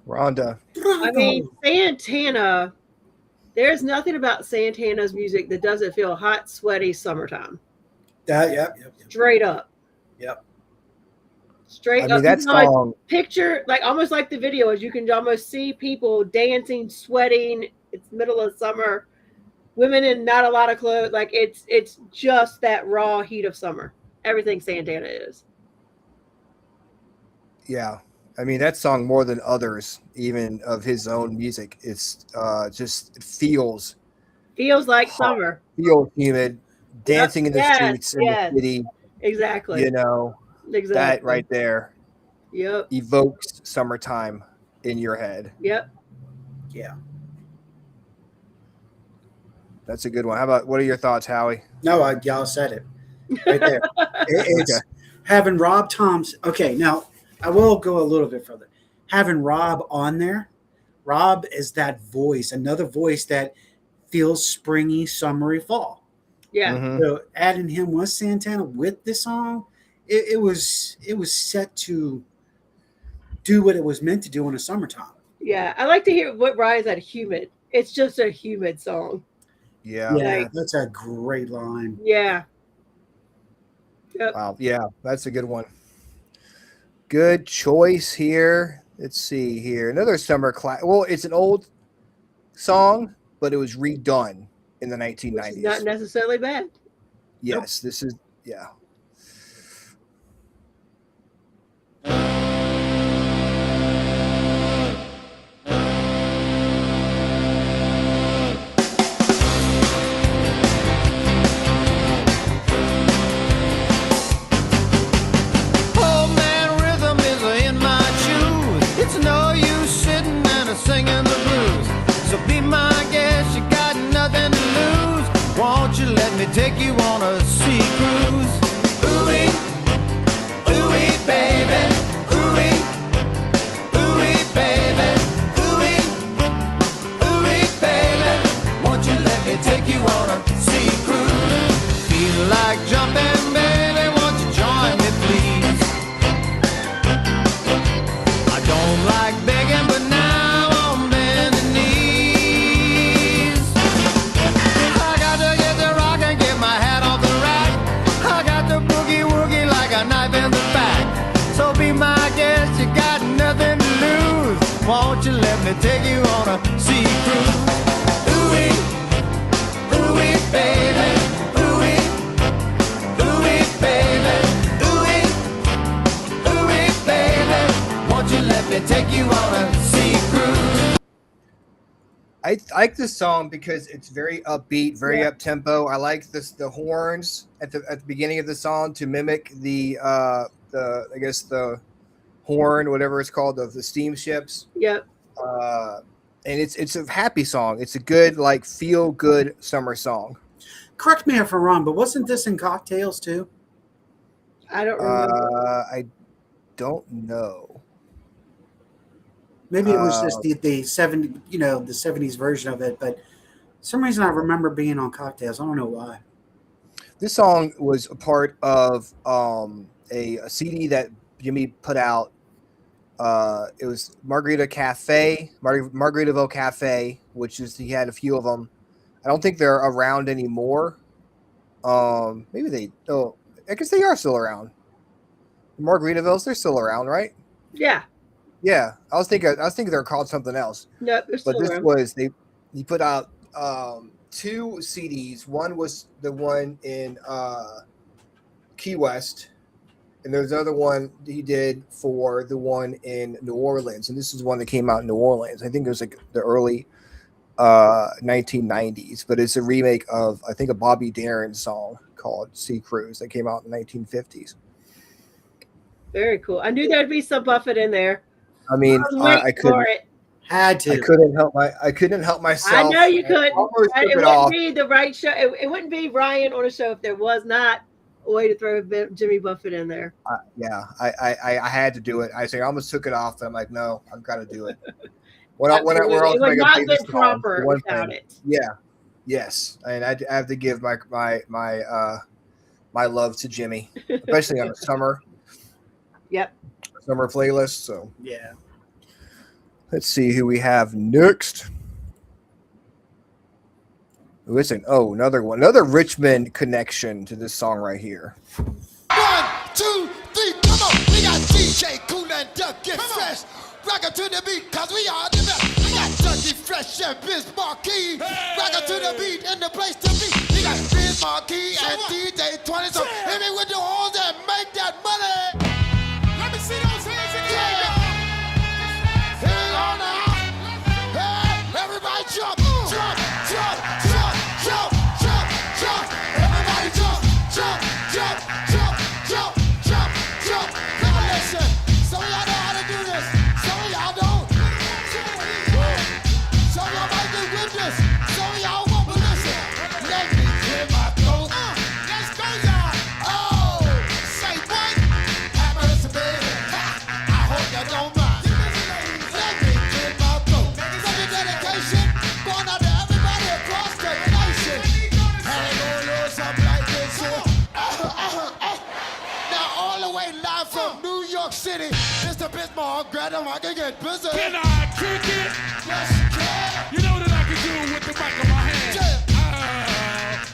Rhonda. I mean, Santana, there's nothing about Santana's music that doesn't feel hot, sweaty summertime. Yep. Straight up. Yep. Straight I mean, up. that song, Picture, like almost like the video, as you can almost see people dancing, sweating. It's middle of summer. Women in not a lot of clothes. Like it's just that raw heat of summer. Everything Santana is. yeah. I mean, that song more than others, even of his own music, it's just it feels like hot, summer. feels humid, dancing in the streets in the city. Exactly. You know, exactly. that right there. Yep. Evokes summertime in your head. Yep. Yeah. That's a good one. How about, what are your thoughts, Howie? No, y'all said it right there. It's having Rob Thompson. Okay, now I will go a little bit further. Having Rob on there, Rob is that voice, another voice that feels springy, summery, fall. Yeah. Mm-hmm. So adding him with Santana with this song, it was set to do what it was meant to do in the summertime. Yeah, I like to hear what Ryan said. Humid. It's just a humid song. Yeah. Yeah, Like- that's a great line. Yeah. Yep. Wow. Yeah, that's a good one. Good choice here. Let's see here. Another summer class. Well, it's an old song, but it was redone in the 1990s. Which is not necessarily bad. Yes, this is, yeah. Oh man, rhythm is in my shoes. It's no use sitting and singing the blues. So be my guest, you got nothing to lose. Won't you let me take you on a sea cruise? Ooh-wee, baby. Ooh-wee, me take you on a sea cruise. Ooh-wee, ooh-wee, baby. Ooh-wee, ooh-wee, baby. Ooh-wee, ooh-wee, baby. Won't you let me take you on a sea cruise? I like this song because it's very upbeat, very up tempo. I like the horns at the beginning of the song to mimic the I guess the horn, whatever it's called, of the steamships. Yep. And it's a happy song. It's a good, like, feel good summer song. Correct me if I'm wrong, but wasn't this in Cocktails too? I don't remember. I don't know. Maybe it was just the 70, the 70s version of it, but for some reason I remember being on Cocktails. I don't know why. This song was a part of a CD that Jimmy put out. It was Margaritaville Cafe, which is, he had a few of them. I don't think they're around anymore. Maybe they. Oh, I guess they are still around. Margaritavilles, they're still around, right? Yeah. Yeah, I was thinking they're called something else. No, they're still But this around. was he put out 2 CDs. One was the one in Key West, and there's another one he did for the one in New Orleans. And this is one that came out in New Orleans. I think it was like the early 1990s, but it's a remake of, I think, a Bobby Darin song called Sea Cruise that came out in the 1950s. Very cool. I knew there'd be some Buffett in there. I mean, I couldn't. Had to. I couldn't help myself. I know you couldn't. almost took It it off. wouldn't be the right show. It wouldn't be Ryan on a show if there was not a way to throw Jimmy Buffett in there. I had to do it. I almost took it off. And I'm like, no, I've got to do it. It would not have been proper without it. Yeah. Yes. And I have to give my love to Jimmy, especially on a summer playlist. So yeah. Let's see who we have next. Listen, another one, another Richmond connection to this song right here. 1, 2, 3, come on. We got DJ Cool and Duck Get Fresh. Rock it to the beat, cause we are the best. We got Ducky Fresh and Biz Marquee. Rock it to the beat and the place to be. We got Biz Marquee and DJ 20. So hit me with the horns and make that money. Let me see those hands again. Here we go now. Hey, everybody jump, jump, jump, jump, jump, jump, jump. Everybody jump, jump, jump, jump, jump, jump, jump. Now listen, some of y'all know how to do this. Some of y'all don't. Some of y'all might be with this. Some of y'all won't, but listen. Let me clear my throat. Let's go, y'all. Oh, say what? Have mercy, baby. I hope you don't mind. Let me clear my throat. Such a dedication going out to everybody across the nation. And it goes a little something like this. Now all the way live from New York City, Mr. Bismarck, Greta, I can get busy. Can I kick it? Yes, you can. You know that I can do it with the mic in my hand.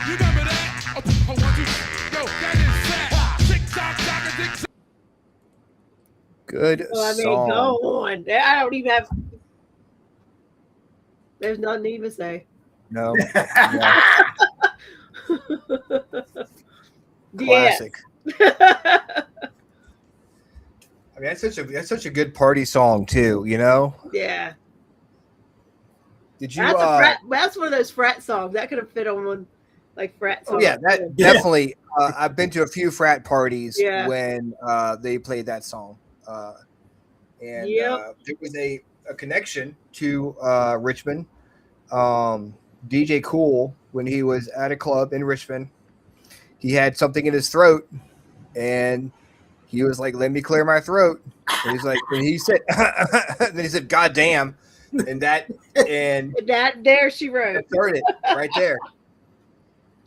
You remember that? Oh, 1, 2, yo, that is fat. Tick-tock, tock, tick-tock. Good Well, I mean, song. go on. I don't even have. There's nothing to even say. No. Yeah. Classic. I mean, that's such a good party song too. You know. Yeah. Did you? That's one of those frat songs that could have fit on one, like frat songs. Oh yeah, that definitely. I've been to a few frat parties Yeah. when they played that song, and there was a connection to Richmond. DJ Cool, when he was at a club in Richmond, he had something in his throat, and he was like, "Let me clear my throat." And he's like, and he said, then he said, "God damn," and that there she wrote. started it right there.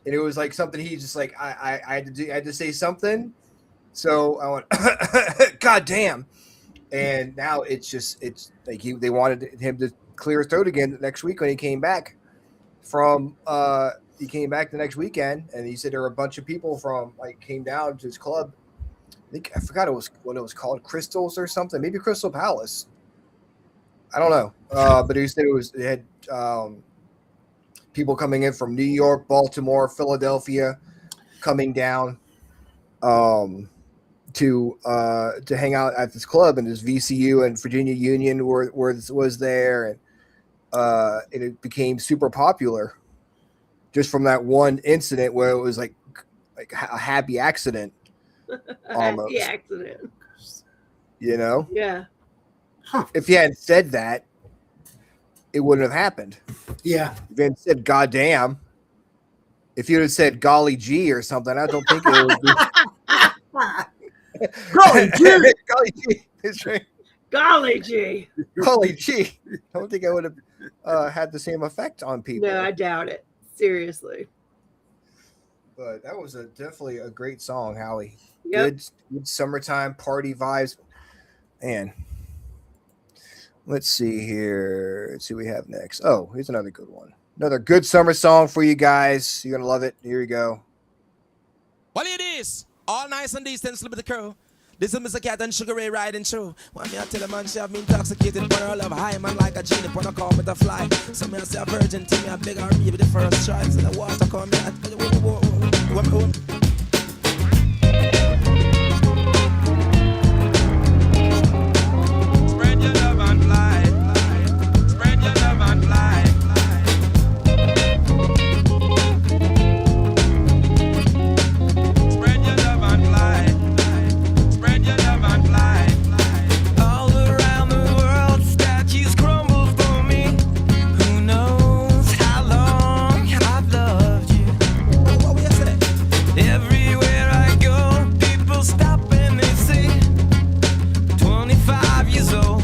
And it was like something he just like I had to do. I had to say something, so I went, "God damn!" And now it's like they wanted him to clear his throat again next week when he came back from. He came back the next weekend, and he said there were a bunch of people from came down to his club. I forgot what it was called, Crystals or something, maybe Crystal Palace. I don't know. But he said it had people coming in from New York, Baltimore, Philadelphia, coming down to hang out at this club, and this VCU and Virginia Union was there, and it became super popular just from that one incident where it was like a happy accident, almost. Happy accident. You know? Yeah. If you hadn't said that, it wouldn't have happened. Yeah. If you hadn't said goddamn, if you'd have said golly gee or something, I don't think it would be. Golly gee. Golly gee. That's right. Golly gee. Golly gee. I don't think I would have had the same effect on people. No, I doubt it. Seriously. But that was definitely a great song, Howie. Yep. Good summertime party vibes. And let's see here. Let's see what we have next. Oh, here's another good one. Another good summer song for you guys. You're going to love it. Here we go. Well, it is. All nice and decent, slip of the crew. This is Mr. Cat and Sugar Ray riding through. When me I tell a man she have me intoxicated, but her love high man like a genie, when I call me the fly. So me I say a virgin to me, I beg her baby the first try. So the water come me, spread your love and fly. Spread your love and fly. Spread your love and fly. Spread your love and fly. All around the world, statues crumble for me. Who knows how long I've loved you? What will you say? Everywhere I go, people stop and they say, 25 years old,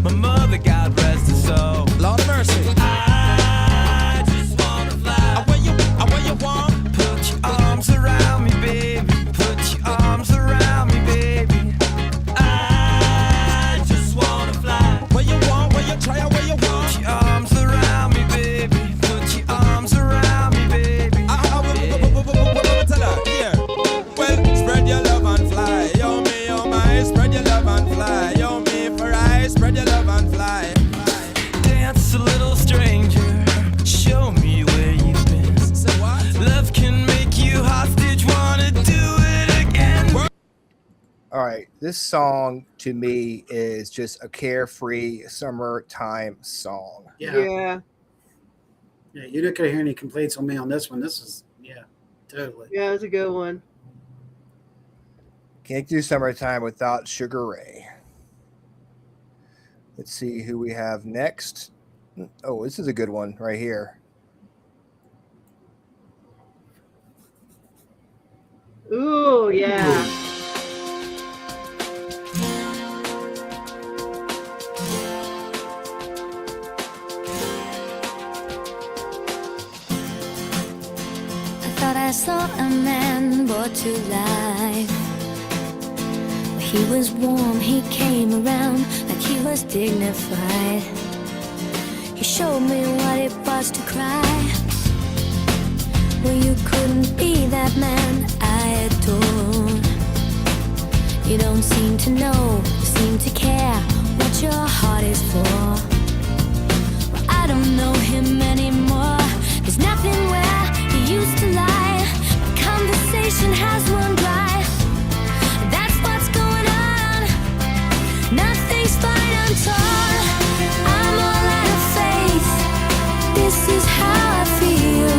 my mother, God rest her soul. Lord of mercy. I just wanna fly. Where you want? Put your arms around me, baby. Put your arms around me, baby. I just wanna fly. Where you want? Where you try? Where you want? Put your arms around me, baby. Put your arms around me, baby. Tell her, here. Well, spread your love and fly. Yo me, yo my, spread your love and fly. Yo me for I, spread your love and fly. Dance a little stranger. Show me where you've been. Say what? Love can make you hostage. Wanna do it again? All right. This song to me is just a carefree summertime song. Yeah. Yeah, you're not gonna hear any complaints on me on this one. This is totally. Yeah, it's a good one. Can't do summertime without Sugar Ray. Let's see who we have next. Oh, this is a good one right here. Ooh, yeah. I thought I saw a man brought to life. He was warm, he came around like he was dignified. He showed me what it was to cry. Well, you couldn't be that man I adored. You don't seem to know, seem to care what your heart is for. Well, I don't know him anymore. There's nothing where he used to lie. The conversation has run dry. That's what's going on. Nothing's fine, I'm torn. I'm all out of faith. This is how I feel.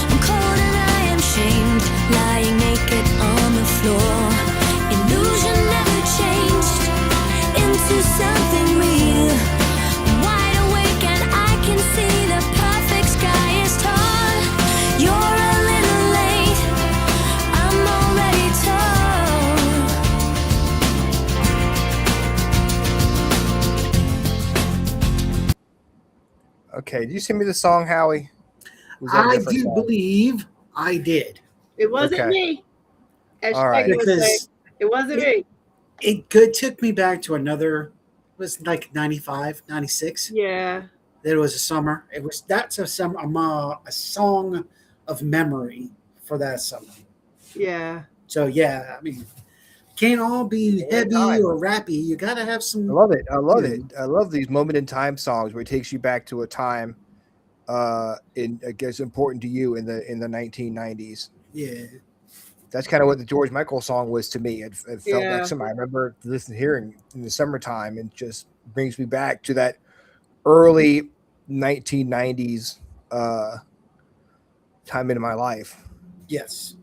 I'm cold and I am shamed, lying naked on the floor. Illusion never changed into something real. I'm wide awake and I can see the perfect sky is torn. You're a little late, I'm already torn. Okay, did you send me the song, Howie? Was that a I different do song? believe I did. It wasn't Okay. me. As All right. Shaggy would say, Because it wasn't me. it good took me back to another, it was like 95, 96. Yeah. There was a summer. That's a summer, a song of memory for that summer. Yeah. So yeah, I mean, Can't all be heavy time. or rappy. You got to have some. I love it. I love you it. know. I love these moment in time songs where it takes you back to a time in I guess important to you in the 1990s. Yeah. That's kind of what the George Michael song was to me. It felt Yeah. like something I remember hearing in the summertime, and just brings me back to that early 1990s time in my life. Yes.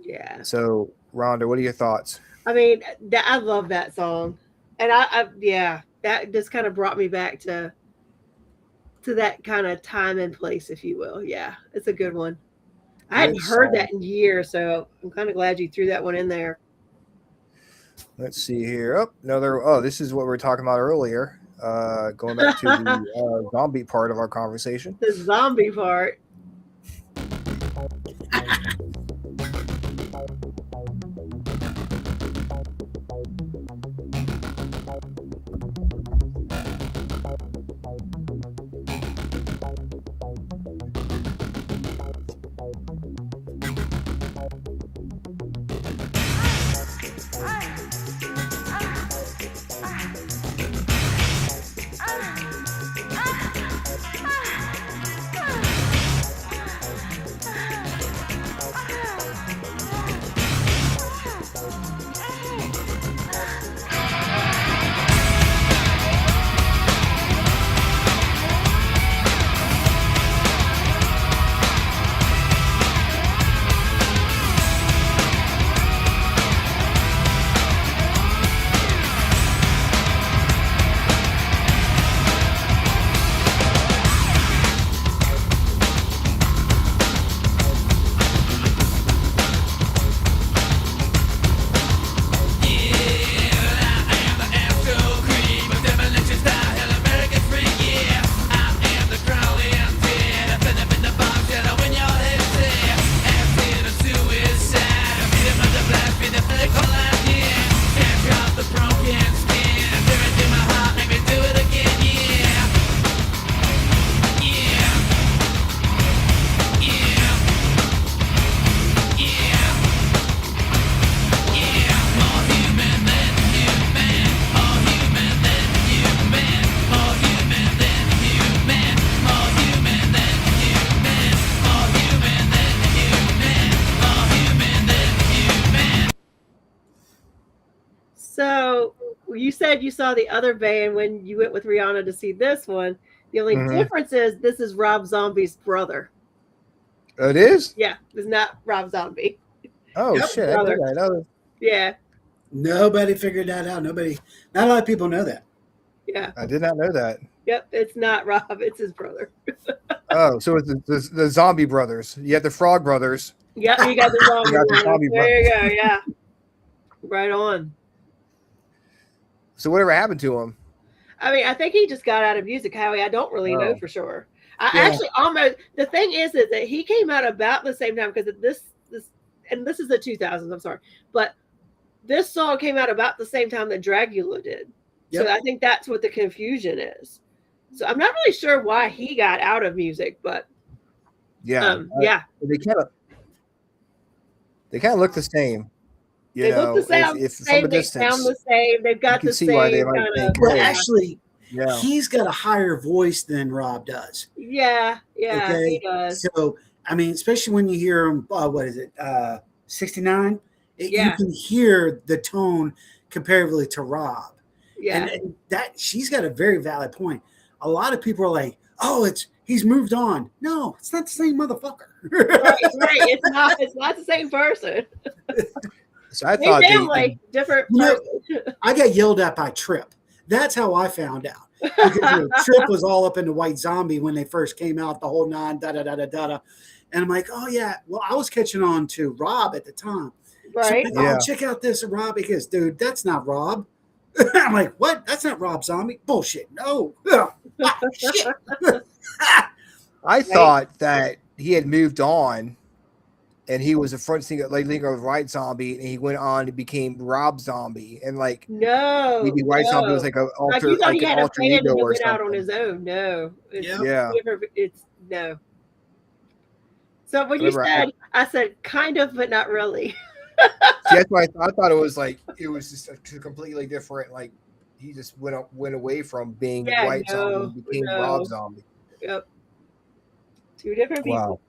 Yeah. So, Rhonda, what are your thoughts? I mean, I love that song, and yeah, that just kind of brought me back to that kind of time and place, if you will. Yeah, it's a good one. I hadn't heard that in years, so I'm kind of glad you threw that one in there. Let's see here. Oh, another. Oh, this is what we were talking about earlier. Going back to the zombie part of our conversation. The zombie part. So you said you saw the other band when you went with Rihanna to see this one. The only difference is this is Rob Zombie's brother. It is? Yeah, it's not Rob Zombie. Oh shit! I did that. Yeah. Nobody figured that out. Not a lot of people know that. Yeah. I did not know that. Yep, it's not Rob, it's his brother. Oh, so it's the zombie brothers. You have the frog brothers. Yeah, you got the zombie, zombie there you go, yeah. Right on. So whatever happened to him? I mean, I think he just got out of music, Howie. I don't really know for sure. I actually almost, the thing is that he came out about the same time, because this is the 2000s, I'm sorry. But this song came out about the same time that Dragula did. Yep. So I think that's what the confusion is. So I'm not really sure why he got out of music, but yeah. They kind of look the same. They look the same. They sound the same. They've got the same kind of. Well, actually, he's got a higher voice than Rob does. Yeah, he does. So I mean, especially when you hear him, what is it, 69? You can hear the tone comparatively to Rob. Yeah, and that she's got a very valid point. A lot of people are like, "Oh, he's moved on." No, it's not the same motherfucker. right. It's not the same person. So I thought like different. I got yelled at by Trip. That's how I found out. Because Trip was all up in the White Zombie when they first came out, the whole nine, da da da da da. And I'm like, oh yeah. Well, I was catching on to Rob at the time. Right. So like, check out this Rob. Because, dude, that's not Rob. I'm like, what? That's not Rob Zombie. Bullshit. No. Shit. I thought that he had moved on, and he was a front singer, like leader of White Zombie, and he went on and became Rob Zombie, and like maybe White Zombie was like an alter, like like an alter ego or went something. out on his own. No, it's no. So when you said, I said kind of, but not really. See, that's why I thought it was like it was just a completely different. Like he just went away from being White Zombie and became Rob Zombie. Yep. Two different people. Wow.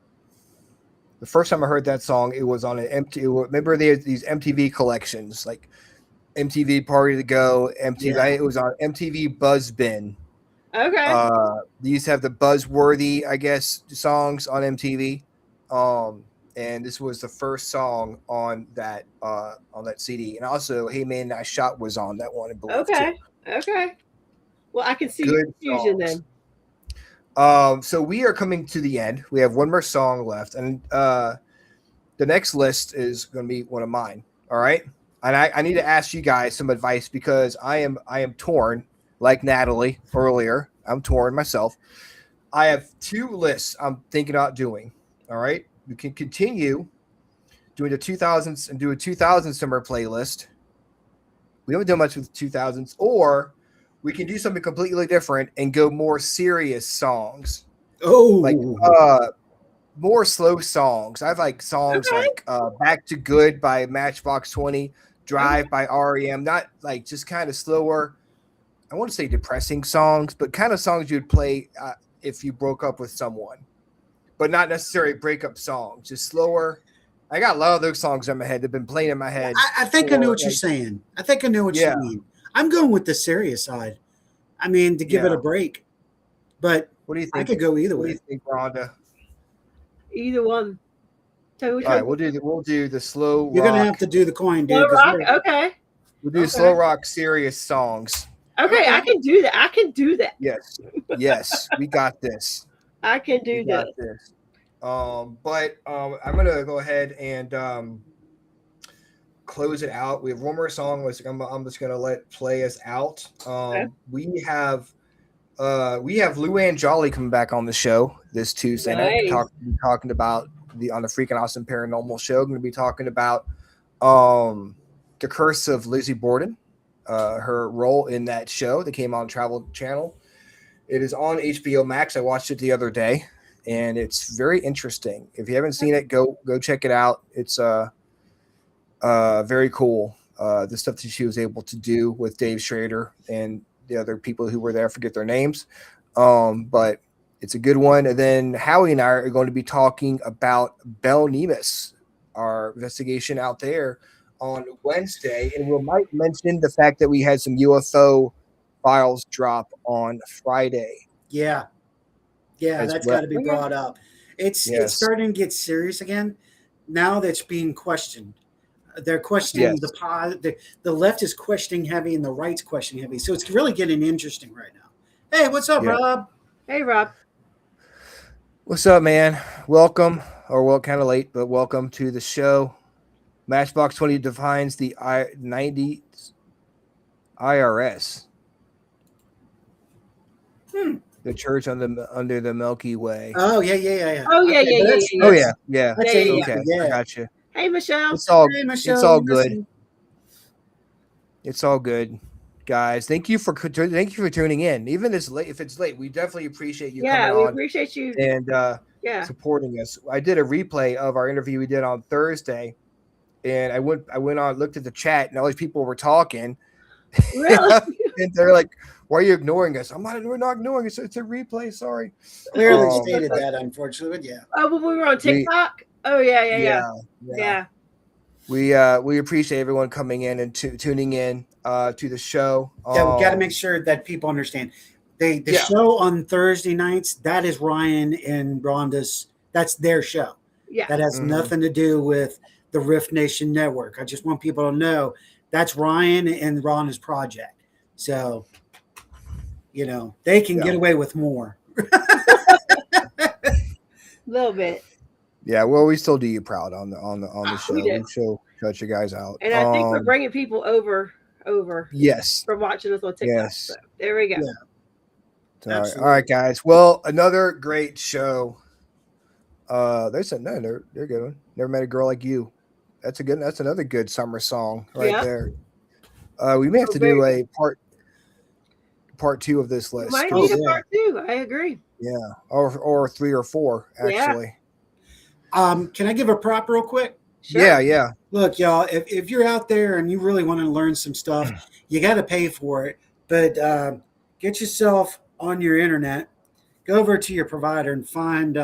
The first time I heard that song, it was on an empty. Remember they had these MTV collections, like MTV Party to Go, MTV. Yeah. It was on MTV Buzzbin. Okay. They used to have the buzzworthy, I guess, songs on MTV. And this was the first song on that CD. And also, Hey Man, That Shot was on that one. I believe, Okay. too. Okay. Well, I can see Good your confusion songs. then. So we are coming to the end. We have one more song left, and the next list is going to be one of mine. All right, and I need to ask you guys some advice because I am torn, like Natalie earlier. I'm torn myself. I have two lists I'm thinking about doing. All right, we can continue doing the 2000s and do a 2000 summer playlist. We haven't done much with 2000s, or we can do something completely different and go more serious songs. Oh, like more slow songs. I have like songs like Back to Good by Matchbox 20, Drive by REM, not like just kind of slower. I want to say depressing songs, but kind of songs you'd play if you broke up with someone, but not necessarily breakup songs, just slower. I got a lot of those songs in my head that have been playing in my head. I think I know what you're saying. I think I know what you mean. I'm going with the serious side. I mean, to give it a break. But what do you think? I could go either way. What do you think, Rhonda? Either one. All right, we'll do the slow. You're rock. gonna have to do the coin, dude. Slow rock. Okay. We'll do slow rock, serious songs. Okay, I can do that. I can do that. Yes, we got this. I can do that. This. But I'm gonna go ahead and close it out. We have one more song. I'm just gonna let play us out. We have Luann Jolly coming back on the show this Tuesday night. Talking about on the Freakin' Awesome Paranormal Show. Going to be talking about the Curse of Lizzie Borden, her role in that show that came on Travel Channel. It is on HBO Max. I watched it the other day, and it's very interesting. If you haven't seen it, go check it out. It's very cool. The stuff that she was able to do with Dave Schrader and the other people who were there, I forget their names. But it's a good one. And then Howie and I are going to be talking about Belle Nevis, our investigation out there on Wednesday. And we might mention the fact that we had some UFO files drop on Friday. Yeah, that's got to be brought up. It's starting to get serious again. Now that's being questioned. They're questioning the left is questioning heavy and the right's questioning heavy. So it's really getting interesting right now. Hey, what's up, Rob? Hey, Rob. What's up, man? Welcome, or kind of late, but welcome to the show. Matchbox 20 defines the 90s IRS. The church under the Milky Way. Oh, yeah. Oh, yeah. Yeah. Okay, I got you. Hey, Michelle. It's all Michelle, good. It's all good, guys. Thank you for tuning in. Even if it's late, we definitely appreciate you coming on. Yeah, we appreciate you and supporting us. I did a replay of our interview we did on Thursday, and I went on, looked at the chat, and all these people were talking. Really? And they're like, "Why are you ignoring us?" We're not ignoring us. It's a replay. Sorry. Clearly stated that, unfortunately, but yeah. Oh, but we were on TikTok. Yeah. We appreciate everyone coming in and tuning in to the show. Yeah, we got to make sure that people understand. The show on Thursday nights, that is Ryan and Rhonda's. That's their show. Yeah, that has nothing to do with the Riff Nation Network. I just want people to know that's Ryan and Rhonda's project. So, they can get away with more. A little bit. Yeah, well, we still do you proud on the show. We shout you guys out. And I think we're bringing people over. Yes. From watching us on TikTok. Yes. So there we go. Yeah. All right, guys. Well, another great show. They said no, they're good one. Never Met a Girl Like You. That's another good summer song right there. We may have to do a part 2 of this list. Might need a part 2. I agree. Yeah, or 3 or 4 actually. Can I give a prop real quick? Sure. Yeah. Look, y'all, if you're out there and you really want to learn some stuff, you got to pay for it. But get yourself on your internet, go over to your provider and find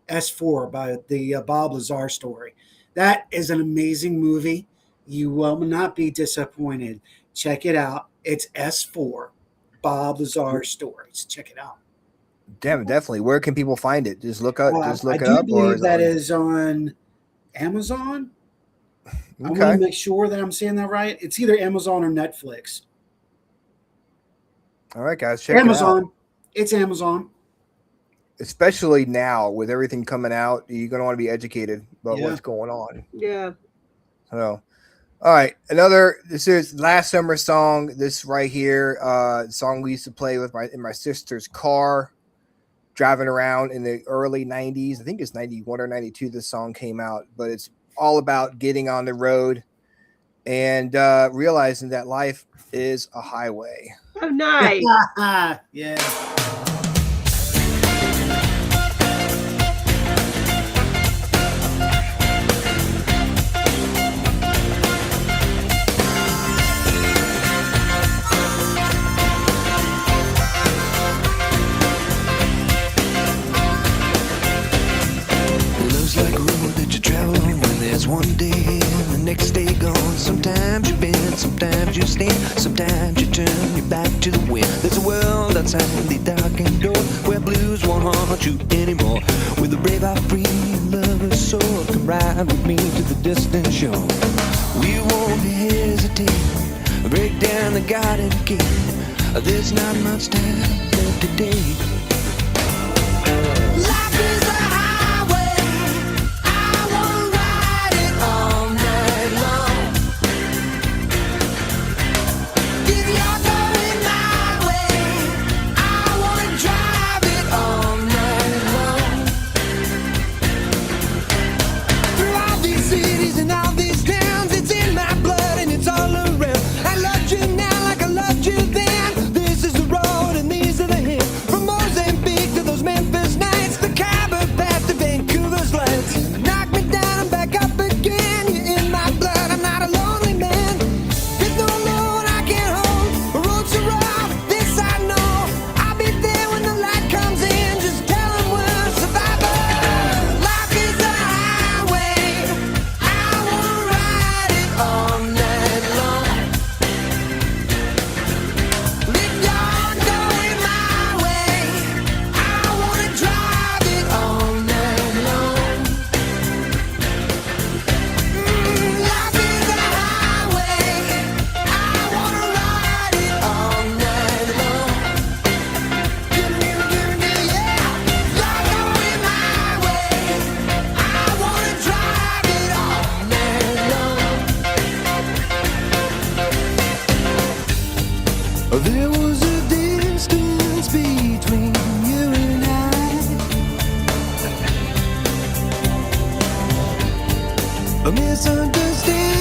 S4 by the Bob Lazar story. That is an amazing movie. You will not be disappointed. Check it out. It's S4, Bob Lazar stories. Check it out. Damn, definitely. Where can people find it? Just look up. Just look I it do up. believe that is on Amazon. I want to make sure that I'm saying that right. It's either Amazon or Netflix. All right, guys, check Amazon. it out. It's Amazon. Especially now with everything coming out, you're gonna want to be educated about Yeah. what's going on. Yeah. So, all right, this is last summer song. This right here, song we used to play with in my sister's car, driving around in the early '90s. I think it's '91 or '92. This song came out, but it's all about getting on the road and realizing that life is a highway. Oh, nice. Yeah. Love's like a road that you travel on when there's one day and the next day gone. Sometimes you bend, sometimes you stand, sometimes you turn your back to the wind. There's a world outside the darkened door where blues won't haunt you anymore. With a brave heart free and lover's soul, come ride with me to the distant shore. We won't hesitate, break down the garden gate. There's not much time left today. Life is a highway. I wanna ride it all night long. If you're going my way, I wanna drive it all night long. Through all these cities and all these towns, it's in my blood and it's all around. I loved you now like I loved you then. This is the road and these are the hills. From Mozambique to those Memphis nights, the Khyber Pass to Vancouver's lights. Knock me down and back up again. You're in my blood, I'm not a lonely man. There's no load I can't hold. The road's so rough, this I know. I'll be there when the light comes in. Just tell 'em we're survivors. Life is a highway. I wanna ride it all night long. If you're going my way, I wanna drive it all night long. Life is a highway. I wanna ride it all night long. Give me, yeah. You're going my way. I wanna drive it all night long. There was a distance between you and I, a misunderstanding